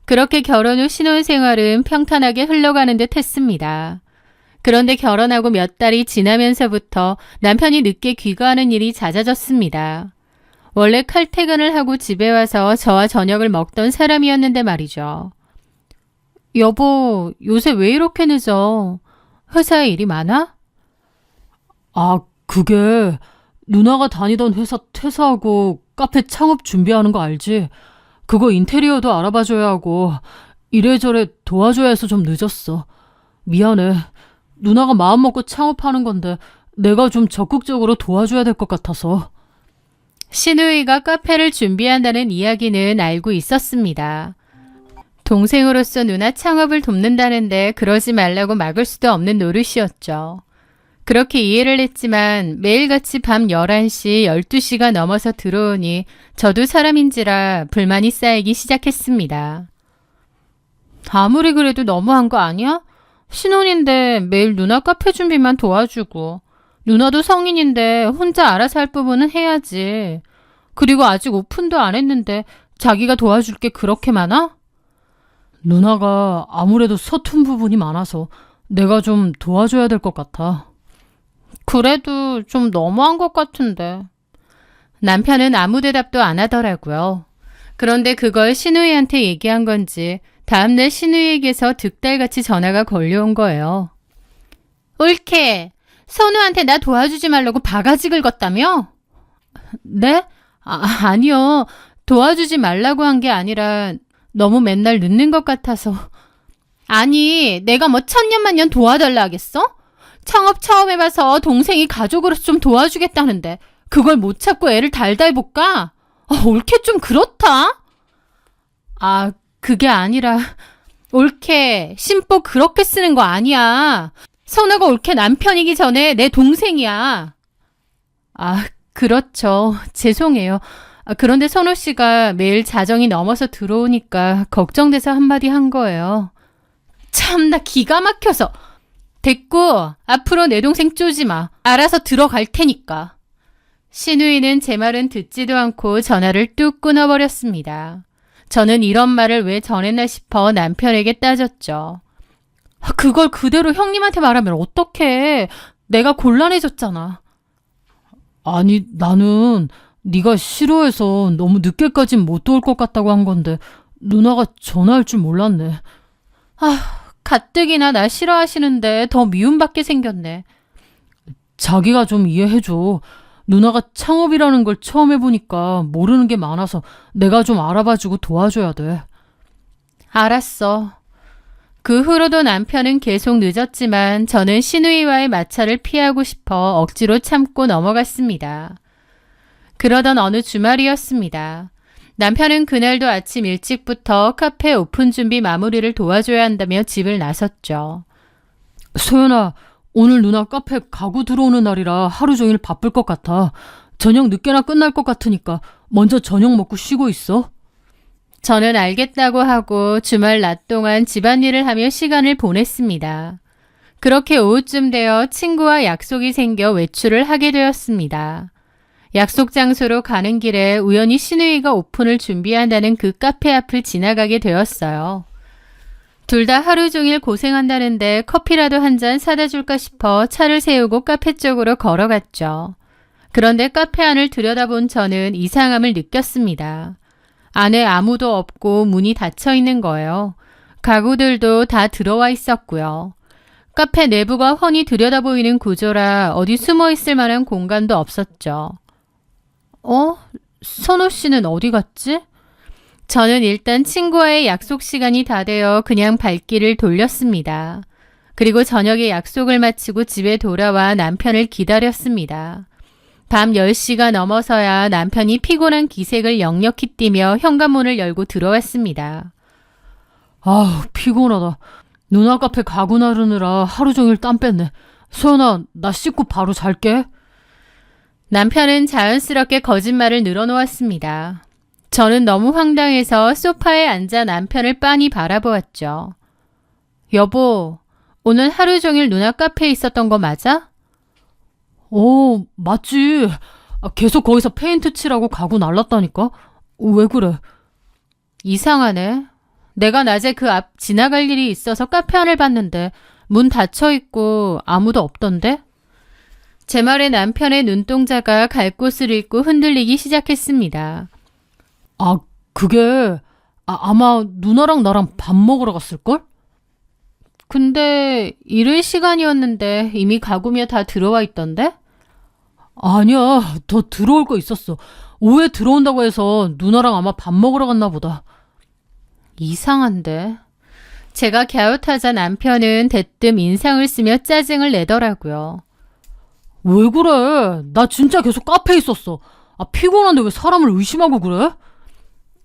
그렇게 결혼 후 신혼생활은 평탄하게 흘러가는 듯 했습니다. 그런데 결혼하고 몇 달이 지나면서부터 남편이 늦게 귀가하는 일이 잦아졌습니다. 원래 칼퇴근을 하고 집에 와서 저와 저녁을 먹던 사람이었는데 말이죠. 여보, 요새 왜 이렇게 늦어? 회사에 일이 많아? 아, 그게 누나가 다니던 회사 퇴사하고 카페 창업 준비하는 거 알지? 그거 인테리어도 알아봐줘야 하고 이래저래 도와줘야 해서 좀 늦었어. 미안해. 누나가 마음먹고 창업하는 건데 내가 좀 적극적으로 도와줘야 될 것 같아서. 신우이가 카페를 준비한다는 이야기는 알고 있었습니다. 동생으로서 누나 창업을 돕는다는데 그러지 말라고 막을 수도 없는 노릇이었죠. 그렇게 이해를 했지만 매일같이 밤 11시, 12시가 넘어서 들어오니 저도 사람인지라 불만이 쌓이기 시작했습니다. 아무리 그래도 너무한 거 아니야? 신혼인데 매일 누나 카페 준비만 도와주고 누나도 성인인데 혼자 알아서 할 부분은 해야지. 그리고 아직 오픈도 안 했는데 자기가 도와줄 게 그렇게 많아? 누나가 아무래도 서툰 부분이 많아서 내가 좀 도와줘야 될 것 같아. 그래도 좀 너무한 것 같은데. 남편은 아무 대답도 안 하더라고요. 그런데 그걸 신우이한테 얘기한 건지 다음날 신우이에게서 득달같이 전화가 걸려온 거예요. 옳게, 선우한테 나 도와주지 말라고 바가지 긁었다며? 네? 아니요. 도와주지 말라고 한 게 아니라 너무 맨날 늦는 것 같아서. 아니, 내가 뭐 천년만년 도와달라 하겠어? 창업 처음 해봐서 동생이 가족으로서 좀 도와주겠다는데 그걸 못 참고 애를 달달 볶아? 옳게 좀 그렇다? 그게 아니라 옳게 심보 그렇게 쓰는 거 아니야. 선우가 옳게 남편이기 전에 내 동생이야. 그렇죠. 죄송해요. 그런데 선우 씨가 매일 자정이 넘어서 들어오니까 걱정돼서 한마디 한 거예요. 참나 기가 막혀서. 됐고 앞으로 내 동생 쪼지 마. 알아서 들어갈 테니까. 신우이는 제 말은 듣지도 않고 전화를 뚝 끊어버렸습니다. 저는 이런 말을 왜 전했나 싶어 남편에게 따졌죠. 그걸 그대로 형님한테 말하면 어떡해. 내가 곤란해졌잖아. 아니, 나는 네가 싫어해서 너무 늦게까진 못 올 것 같다고 한 건데 누나가 전화할 줄 몰랐네. 가뜩이나 나 싫어하시는데 더 미움받게 생겼네. 자기가 좀 이해해줘. 누나가 창업이라는 걸 처음 해보니까 모르는 게 많아서 내가 좀 알아봐주고 도와줘야 돼. 알았어. 그 후로도 남편은 계속 늦었지만 저는 신우이와의 마찰을 피하고 싶어 억지로 참고 넘어갔습니다. 그러던 어느 주말이었습니다. 남편은 그날도 아침 일찍부터 카페 오픈 준비 마무리를 도와줘야 한다며 집을 나섰죠. 소연아, 오늘 누나 카페 가구 들어오는 날이라 하루 종일 바쁠 것 같아. 저녁 늦게나 끝날 것 같으니까 먼저 저녁 먹고 쉬고 있어. 저는 알겠다고 하고 주말 낮 동안 집안일을 하며 시간을 보냈습니다. 그렇게 오후쯤 되어 친구와 약속이 생겨 외출을 하게 되었습니다. 약속 장소로 가는 길에 우연히 신우이가 오픈을 준비한다는 그 카페 앞을 지나가게 되었어요. 둘 다 하루 종일 고생한다는데 커피라도 한 잔 사다 줄까 싶어 차를 세우고 카페 쪽으로 걸어갔죠. 그런데 카페 안을 들여다본 저는 이상함을 느꼈습니다. 안에 아무도 없고 문이 닫혀 있는 거예요. 가구들도 다 들어와 있었고요. 카페 내부가 훤히 들여다 보이는 구조라 어디 숨어 있을 만한 공간도 없었죠. 선호 씨는 어디 갔지? 저는 일단 친구와의 약속 시간이 다 되어 그냥 발길을 돌렸습니다. 그리고 저녁에 약속을 마치고 집에 돌아와 남편을 기다렸습니다. 밤 10시가 넘어서야 남편이 피곤한 기색을 역력히 띠며 현관문을 열고 들어왔습니다. 아우, 피곤하다. 누나 카페 가구 나르느라 하루 종일 땀 뺐네. 소연아, 나 씻고 바로 잘게. 남편은 자연스럽게 거짓말을 늘어놓았습니다. 저는 너무 황당해서 소파에 앉아 남편을 빤히 바라보았죠. 여보, 오늘 하루 종일 누나 카페에 있었던 거 맞아? 맞지. 계속 거기서 페인트 칠하고 가구 날랐다니까. 왜 그래? 이상하네. 내가 낮에 그 앞 지나갈 일이 있어서 카페 안을 봤는데 문 닫혀 있고 아무도 없던데? 제 말에 남편의 눈동자가 갈 곳을 잃고 흔들리기 시작했습니다. 그게 아마 누나랑 나랑 밥 먹으러 갔을걸? 근데 이른 시간이었는데 이미 가구며 다 들어와 있던데? 아니야, 더 들어올 거 있었어. 오후에 들어온다고 해서 누나랑 아마 밥 먹으러 갔나 보다. 이상한데. 제가 갸웃하자 남편은 대뜸 인상을 쓰며 짜증을 내더라고요. 왜 그래? 나 진짜 계속 카페에 있었어. 피곤한데 왜 사람을 의심하고 그래?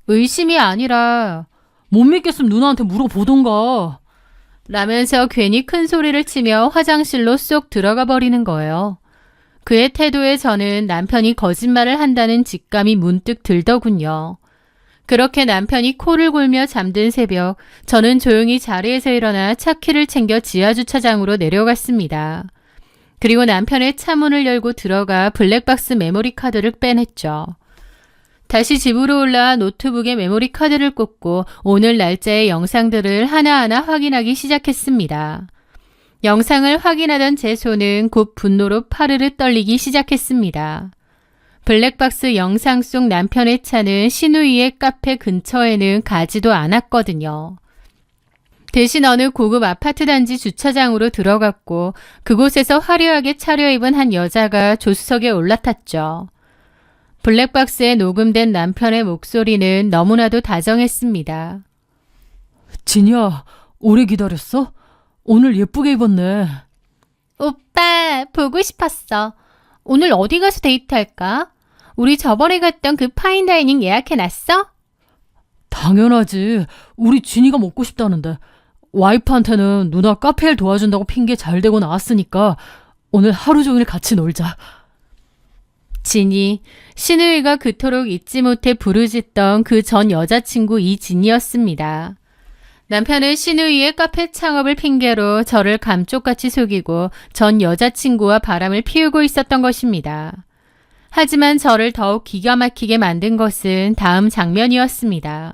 의심이 아니라 못 믿겠으면 누나한테 물어보던가. 라면서 괜히 큰 소리를 치며 화장실로 쏙 들어가 버리는 거예요. 그의 태도에 저는 남편이 거짓말을 한다는 직감이 문득 들더군요. 그렇게 남편이 코를 골며 잠든 새벽, 저는 조용히 자리에서 일어나 차키를 챙겨 지하주차장으로 내려갔습니다. 그리고 남편의 차문을 열고 들어가 블랙박스 메모리 카드를 빼냈죠. 다시 집으로 올라 노트북에 메모리 카드를 꽂고 오늘 날짜의 영상들을 하나하나 확인하기 시작했습니다. 영상을 확인하던 제 손은 곧 분노로 파르르 떨리기 시작했습니다. 블랙박스 영상 속 남편의 차는 신우이의 카페 근처에는 가지도 않았거든요. 대신 어느 고급 아파트 단지 주차장으로 들어갔고 그곳에서 화려하게 차려입은 한 여자가 조수석에 올라탔죠. 블랙박스에 녹음된 남편의 목소리는 너무나도 다정했습니다. 진이야, 오래 기다렸어? 오늘 예쁘게 입었네. 오빠, 보고 싶었어. 오늘 어디 가서 데이트할까? 우리 저번에 갔던 그 파인다이닝 예약해놨어? 당연하지. 우리 진이가 먹고 싶다는데. 와이프한테는 누나 카페 일 도와준다고 핑계 잘 대고 나왔으니까 오늘 하루 종일 같이 놀자. 진이, 신우이가 그토록 잊지 못해 부르짖던 그 전 여자친구 이진이었습니다. 남편은 신우이의 카페 창업을 핑계로 저를 감쪽같이 속이고 전 여자친구와 바람을 피우고 있었던 것입니다. 하지만 저를 더욱 기가 막히게 만든 것은 다음 장면이었습니다.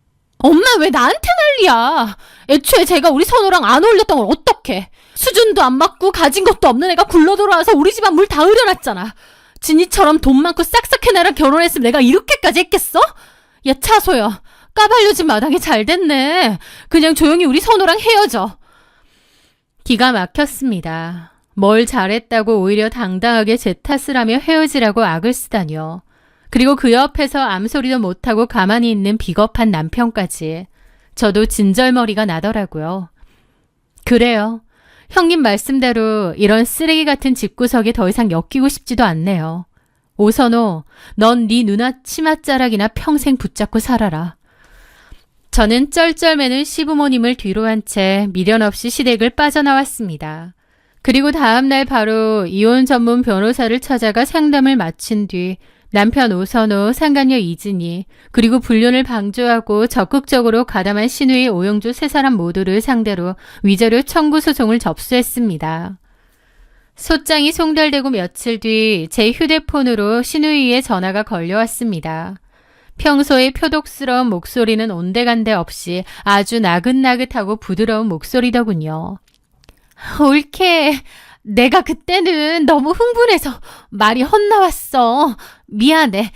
엄마 왜 나한테 난리야? 애초에 제가 우리 선호랑 안 어울렸던 걸 어떡해? 수준도 안 맞고 가진 것도 없는 애가 굴러 들어와서 우리 집안 물 다 흐려놨잖아. 진이처럼 돈 많고 싹싹한 애랑 결혼했으면 내가 이렇게까지 했겠어? 야 차소연, 까발려진 마당에 잘 됐네. 그냥 조용히 우리 선호랑 헤어져. 기가 막혔습니다. 뭘 잘했다고 오히려 당당하게 제 탓을 하며 헤어지라고 악을 쓰다니요. 그리고 그 옆에서 암소리도 못하고 가만히 있는 비겁한 남편까지. 저도 진절머리가 나더라고요. 그래요. 형님 말씀대로 이런 쓰레기 같은 집구석에 더 이상 엮이고 싶지도 않네요. 오선호, 넌 네 누나 치맛자락이나 평생 붙잡고 살아라. 저는 쩔쩔매는 시부모님을 뒤로 한 채 미련 없이 시댁을 빠져나왔습니다. 그리고 다음날 바로 이혼 전문 변호사를 찾아가 상담을 마친 뒤 남편 오선호, 상간녀 이진희, 그리고 불륜을 방조하고 적극적으로 가담한 신우이, 오영주 세 사람 모두를 상대로 위자료 청구 소송을 접수했습니다. 소장이 송달되고 며칠 뒤 제 휴대폰으로 신우이의 전화가 걸려왔습니다. 평소의 표독스러운 목소리는 온데간데 없이 아주 나긋나긋하고 부드러운 목소리더군요. 옳게, 내가 그때는 너무 흥분해서 말이 헛나왔어. 미안해.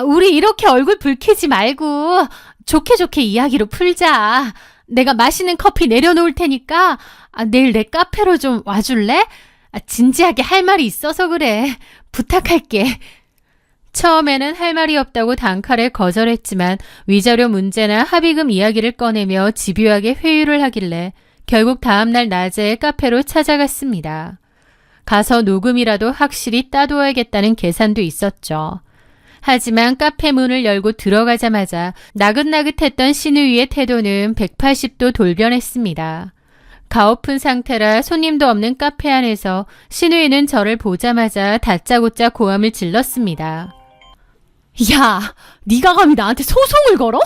우리 이렇게 얼굴 붉히지 말고 좋게 좋게 이야기로 풀자. 내가 맛있는 커피 내려놓을 테니까 내일 내 카페로 좀 와줄래? 진지하게 할 말이 있어서 그래. 부탁할게. 처음에는 할 말이 없다고 단칼에 거절했지만 위자료 문제나 합의금 이야기를 꺼내며 집요하게 회유를 하길래 결국 다음날 낮에 카페로 찾아갔습니다. 가서 녹음이라도 확실히 따둬야겠다는 계산도 있었죠. 하지만 카페 문을 열고 들어가자마자 나긋나긋했던 신우이의 태도는 180도 돌변했습니다. 가오픈 상태라 손님도 없는 카페 안에서 신우이는 저를 보자마자 다짜고짜 고함을 질렀습니다. 야, 네가 감히 나한테 소송을 걸어?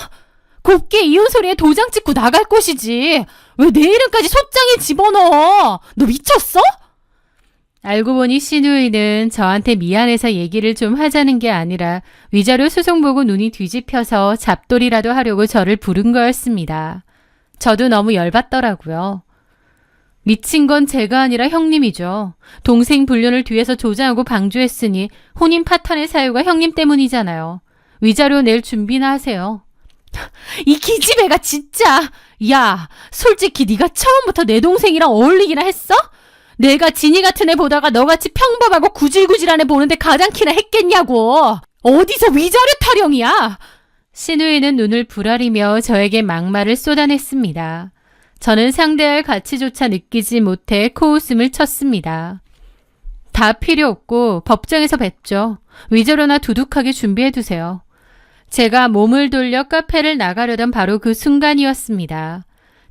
곱게 이혼 소리에 도장 찍고 나갈 것이지. 왜 내 이름까지 소장에 집어넣어? 너 미쳤어? 알고 보니 신우이는 저한테 미안해서 얘기를 좀 하자는 게 아니라 위자료 소송 보고 눈이 뒤집혀서 잡돌이라도 하려고 저를 부른 거였습니다. 저도 너무 열받더라고요. 미친 건 제가 아니라 형님이죠. 동생 불륜을 뒤에서 조장하고 방조했으니 혼인 파탄의 사유가 형님 때문이잖아요. 위자료 낼 준비나 하세요. 이 기집애가 진짜. 야, 솔직히 네가 처음부터 내 동생이랑 어울리기나 했어? 내가 진이 같은 애 보다가 너같이 평범하고 구질구질한 애 보는데 가장키나 했겠냐고. 어디서 위자료 타령이야? 신우이는 눈을 부라리며 저에게 막말을 쏟아냈습니다. 저는 상대할 가치조차 느끼지 못해 코웃음을 쳤습니다. 다 필요 없고 법정에서 뵙죠. 위자료나 두둑하게 준비해두세요. 제가 몸을 돌려 카페를 나가려던 바로 그 순간이었습니다.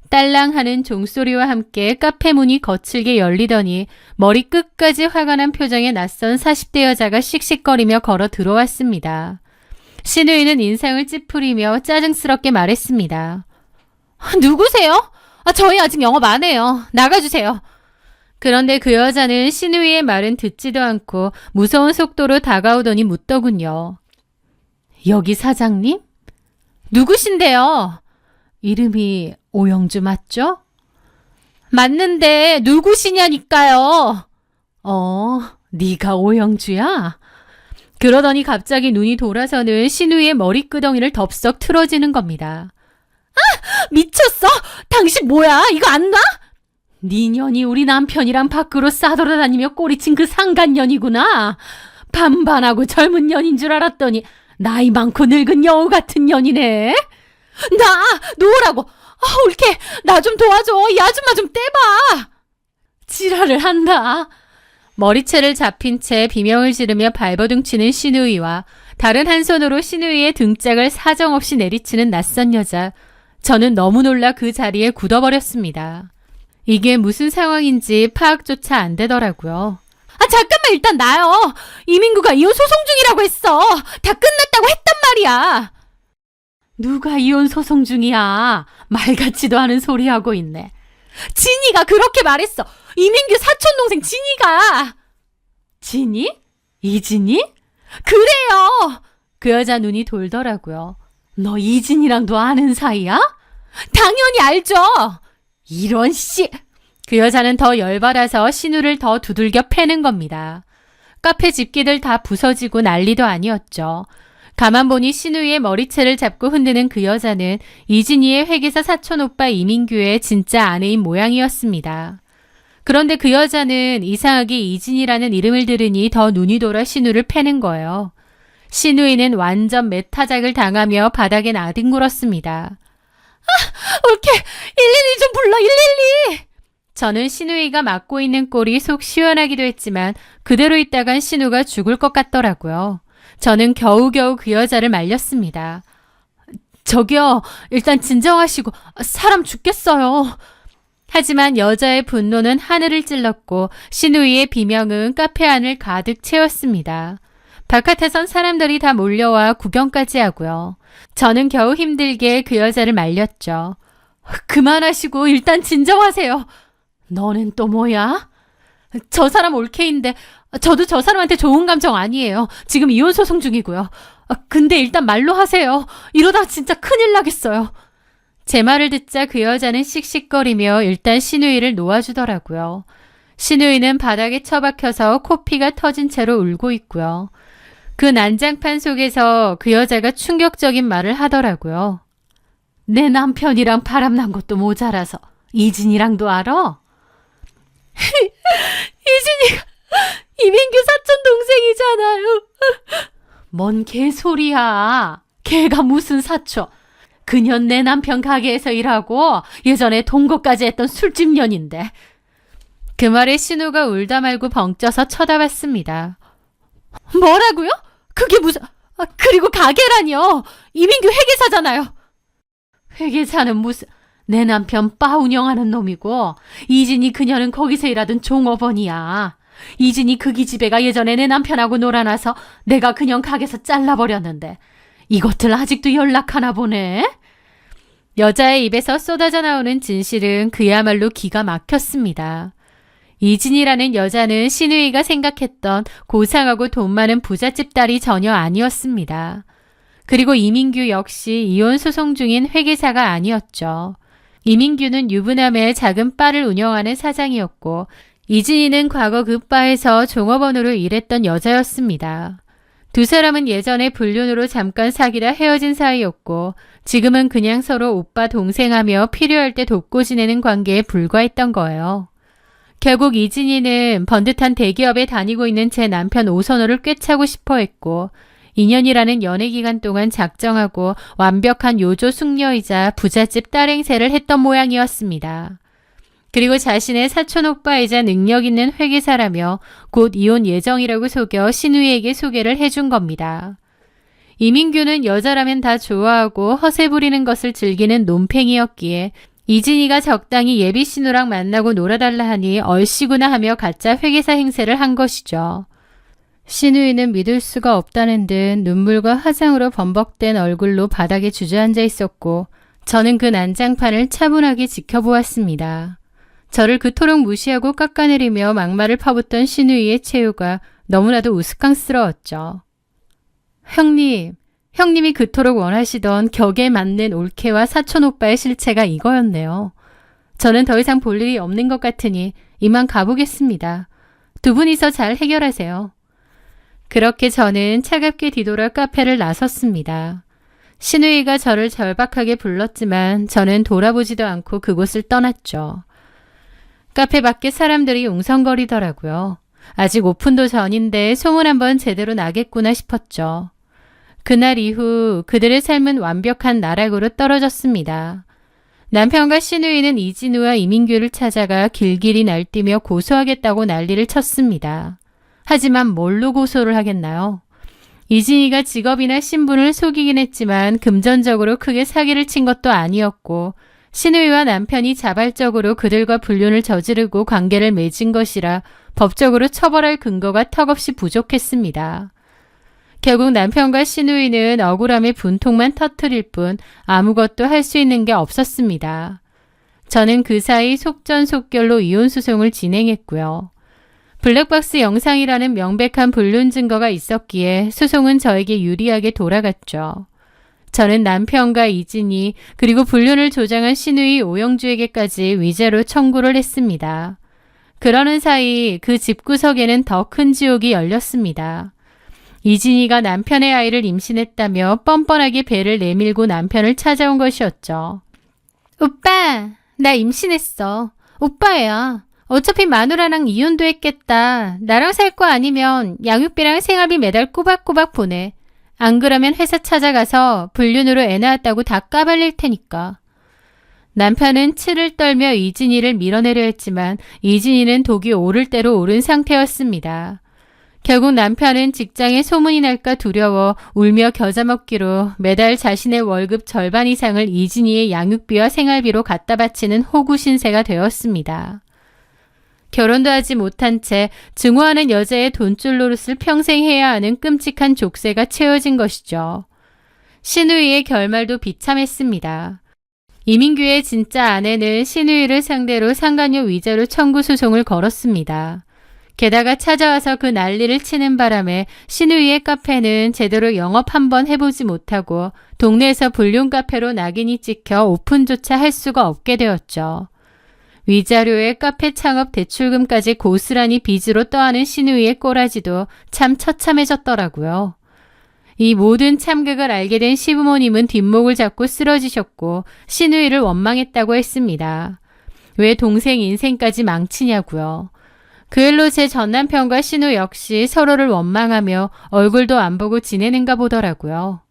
딸랑하는 종소리와 함께 카페 문이 거칠게 열리더니 머리 끝까지 화가 난 표정의 낯선 40대 여자가 씩씩거리며 걸어 들어왔습니다. 신우이는 인상을 찌푸리며 짜증스럽게 말했습니다. 누구세요? 저희 아직 영업 안 해요. 나가주세요. 그런데 그 여자는 신우이의 말은 듣지도 않고 무서운 속도로 다가오더니 묻더군요. 여기 사장님? 누구신데요? 이름이 오영주 맞죠? 맞는데 누구시냐니까요. 네가 오영주야? 그러더니 갑자기 눈이 돌아서는 신우이의 머리끄덩이를 덥석 틀어지는 겁니다. 미쳤어? 당신 뭐야? 이거 안 놔? 네 년이 우리 남편이랑 밖으로 싸돌아다니며 꼬리친 그 상간년이구나. 반반하고 젊은 년인 줄 알았더니 나이 많고 늙은 여우 같은 년이네. 놓으라고. 옳게 나 좀 도와줘. 이 아줌마 좀 떼봐. 지랄을 한다. 머리채를 잡힌 채 비명을 지르며 발버둥 치는 신우이와 다른 한 손으로 신우이의 등짝을 사정없이 내리치는 낯선 여자. 저는 너무 놀라 그 자리에 굳어버렸습니다. 이게 무슨 상황인지 파악조차 안 되더라고요. 잠깐만 일단 나요. 이민구가 이혼 소송 중이라고 했어. 다 끝났다고 했단 말이야. 누가 이혼 소송 중이야. 말 같지도 않은 소리 하고 있네. 진이가 그렇게 말했어. 이민규 사촌동생 진이가. 진이? 이진이? 그래요. 그 여자 눈이 돌더라고요. 너 이진이랑도 아는 사이야? 당연히 알죠. 이런 씨. 그 여자는 더 열받아서 신우를 더 두들겨 패는 겁니다. 카페 집기들 다 부서지고 난리도 아니었죠. 가만 보니 신우의 머리채를 잡고 흔드는 그 여자는 이진이의 회계사 사촌오빠 이민규의 진짜 아내인 모양이었습니다. 그런데 그 여자는 이상하게 이진이라는 이름을 들으니 더 눈이 돌아 신우를 패는 거예요. 신우이는 완전 매타작을 당하며 바닥에 나뒹굴었습니다. 올케 112 좀 불러 112. 저는 신우이가 맞고 있는 꼴이 속 시원하기도 했지만 그대로 있다간 신우가 죽을 것 같더라고요. 저는 겨우겨우 그 여자를 말렸습니다. 저기요, 일단 진정하시고 사람 죽겠어요. 하지만 여자의 분노는 하늘을 찔렀고 신우이의 비명은 카페 안을 가득 채웠습니다. 바깥에선 사람들이 다 몰려와 구경까지 하고요. 저는 겨우 힘들게 그 여자를 말렸죠. 그만하시고 일단 진정하세요. 너는 또 뭐야? 저 사람 올케인데 저도 저 사람한테 좋은 감정 아니에요. 지금 이혼 소송 중이고요. 근데 일단 말로 하세요. 이러다 진짜 큰일 나겠어요. 제 말을 듣자 그 여자는 씩씩거리며 일단 신우이를 놓아주더라고요. 신우이는 바닥에 처박혀서 코피가 터진 채로 울고 있고요. 그 난장판 속에서 그 여자가 충격적인 말을 하더라고요. 내 남편이랑 바람난 것도 모자라서 이진이랑도 알아? 이진이가 이민규 사촌 동생이잖아요. 뭔 개소리야. 걔가 무슨 사촌. 그년 내 남편 가게에서 일하고 예전에 동거까지 했던 술집년인데. 그 말에 신우가 울다 말고 벙쪄서 쳐다봤습니다. 뭐라고요? 그게 무슨... 그리고 가게라니요. 이민규 회계사잖아요. 회계사는 무슨... 내 남편 바 운영하는 놈이고 이진이 그녀는 거기서 일하던 종업원이야. 이진이 그 기집애가 예전에 내 남편하고 놀아나서 내가 그냥 가게에서 잘라버렸는데 이것들 아직도 연락하나 보네. 여자의 입에서 쏟아져 나오는 진실은 그야말로 기가 막혔습니다. 이진이라는 여자는 신우이가 생각했던 고상하고 돈 많은 부잣집 딸이 전혀 아니었습니다. 그리고 이민규 역시 이혼 소송 중인 회계사가 아니었죠. 이민규는 유부남의 작은 바를 운영하는 사장이었고 이진이는 과거 그 바에서 종업원으로 일했던 여자였습니다. 두 사람은 예전에 불륜으로 잠깐 사귀다 헤어진 사이였고 지금은 그냥 서로 오빠 동생하며 필요할 때 돕고 지내는 관계에 불과했던 거예요. 결국 이진이는 번듯한 대기업에 다니고 있는 제 남편 오선호를 꿰차고 싶어 했고 2년이라는 연애 기간 동안 작정하고 완벽한 요조 숙녀이자 부잣집 딸 행세를 했던 모양이었습니다. 그리고 자신의 사촌 오빠이자 능력 있는 회계사라며 곧 이혼 예정이라고 속여 신우이에게 소개를 해준 겁니다. 이민규는 여자라면 다 좋아하고 허세 부리는 것을 즐기는 논팽이였기에 이진이가 적당히 예비 신우랑 만나고 놀아달라 하니 얼씨구나 하며 가짜 회계사 행세를 한 것이죠. 신우이는 믿을 수가 없다는 듯 눈물과 화장으로 범벅된 얼굴로 바닥에 주저앉아 있었고 저는 그 난장판을 차분하게 지켜보았습니다. 저를 그토록 무시하고 깎아내리며 막말을 퍼붓던 신우이의 체유가 너무나도 우스꽝스러웠죠. 형님이 그토록 원하시던 격에 맞는 올케와 사촌 오빠의 실체가 이거였네요. 저는 더 이상 볼 일이 없는 것 같으니 이만 가보겠습니다. 두 분이서 잘 해결하세요. 그렇게 저는 차갑게 뒤돌아 카페를 나섰습니다. 신우이가 저를 절박하게 불렀지만 저는 돌아보지도 않고 그곳을 떠났죠. 카페 밖에 사람들이 웅성거리더라고요. 아직 오픈도 전인데 소문 한번 제대로 나겠구나 싶었죠. 그날 이후 그들의 삶은 완벽한 나락으로 떨어졌습니다. 남편과 신우이는 이진우와 이민규를 찾아가 길길이 날뛰며 고소하겠다고 난리를 쳤습니다. 하지만 뭘로 고소를 하겠나요? 이진이가 직업이나 신분을 속이긴 했지만 금전적으로 크게 사기를 친 것도 아니었고 신우이와 남편이 자발적으로 그들과 불륜을 저지르고 관계를 맺은 것이라 법적으로 처벌할 근거가 턱없이 부족했습니다. 결국 남편과 신우이는 억울함의 분통만 터뜨릴 뿐 아무것도 할 수 있는 게 없었습니다. 저는 그 사이 속전속결로 이혼소송을 진행했고요. 블랙박스 영상이라는 명백한 불륜 증거가 있었기에 소송은 저에게 유리하게 돌아갔죠. 저는 남편과 이진이 그리고 불륜을 조장한 신우이 오영주에게까지 위자료 청구를 했습니다. 그러는 사이 그 집구석에는 더 큰 지옥이 열렸습니다. 이진이가 남편의 아이를 임신했다며 뻔뻔하게 배를 내밀고 남편을 찾아온 것이었죠. 오빠, 나 임신했어. 오빠야. 어차피 마누라랑 이혼도 했겠다. 나랑 살 거 아니면 양육비랑 생활비 매달 꼬박꼬박 보내. 안 그러면 회사 찾아가서 불륜으로 애 낳았다고 다 까발릴 테니까. 남편은 치를 떨며 이진이를 밀어내려 했지만 이진이는 독이 오를 대로 오른 상태였습니다. 결국 남편은 직장에 소문이 날까 두려워 울며 겨자 먹기로 매달 자신의 월급 절반 이상을 이진이의 양육비와 생활비로 갖다 바치는 호구 신세가 되었습니다. 결혼도 하지 못한 채 증오하는 여자의 돈줄 노릇을 평생 해야 하는 끔찍한 족쇄가 채워진 것이죠. 신우이의 결말도 비참했습니다. 이민규의 진짜 아내는 신우이를 상대로 상간녀 위자료 청구 소송을 걸었습니다. 게다가 찾아와서 그 난리를 치는 바람에 신우이의 카페는 제대로 영업 한번 해보지 못하고 동네에서 불륜 카페로 낙인이 찍혀 오픈조차 할 수가 없게 되었죠. 위자료에 카페 창업 대출금까지 고스란히 빚으로 떠안은 신우이의 꼬라지도 참 처참해졌더라고요. 이 모든 참극을 알게 된 시부모님은 뒷목을 잡고 쓰러지셨고 신우이를 원망했다고 했습니다. 왜 동생 인생까지 망치냐고요. 그 일로 제 전남편과 신우 역시 서로를 원망하며 얼굴도 안 보고 지내는가 보더라고요.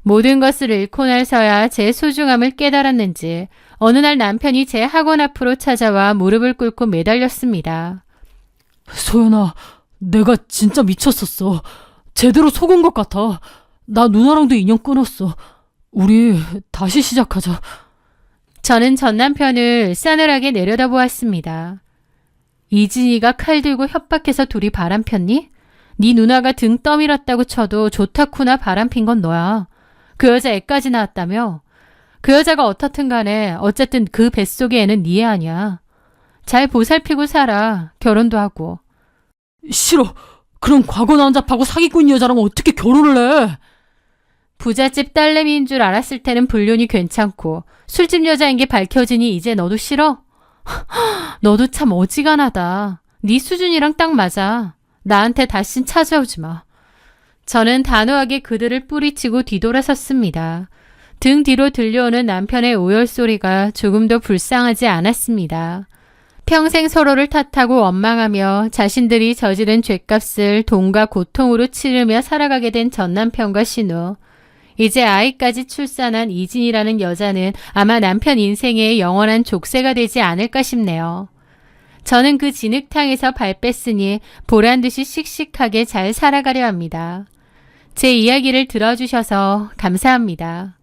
모든 것을 잃고 나서야 제 소중함을 깨달았는지 어느 날 남편이 제 학원 앞으로 찾아와 무릎을 꿇고 매달렸습니다. 소연아, 내가 진짜 미쳤었어. 제대로 속은 것 같아. 나 누나랑도 인연 끊었어. 우리 다시 시작하자. 저는 전 남편을 싸늘하게 내려다보았습니다. 이진이가 칼 들고 협박해서 둘이 바람폈니? 네 누나가 등 떠밀었다고 쳐도 좋다쿠나 바람핀 건 너야. 그 여자 애까지 낳았다며? 그 여자가 어떻든 간에 어쨌든 그 뱃속의 애는 네 애 아니야. 잘 보살피고 살아. 결혼도 하고. 싫어. 그럼 과거 난잡하고 사기꾼 있는 여자랑 어떻게 결혼을 해? 부잣집 딸내미인 줄 알았을 때는 불륜이 괜찮고 술집 여자인 게 밝혀지니 이제 너도 싫어? 너도 참 어지간하다. 네 수준이랑 딱 맞아. 나한테 다신 찾아오지 마. 저는 단호하게 그들을 뿌리치고 뒤돌아섰습니다. 등 뒤로 들려오는 남편의 오열 소리가 조금도 불쌍하지 않았습니다. 평생 서로를 탓하고 원망하며 자신들이 저지른 죗값을 돈과 고통으로 치르며 살아가게 된 전남편과 신우. 이제 아이까지 출산한 이진이라는 여자는 아마 남편 인생의 영원한 족쇄가 되지 않을까 싶네요. 저는 그 진흙탕에서 발 뺐으니 보란듯이 씩씩하게 잘 살아가려 합니다. 제 이야기를 들어주셔서 감사합니다.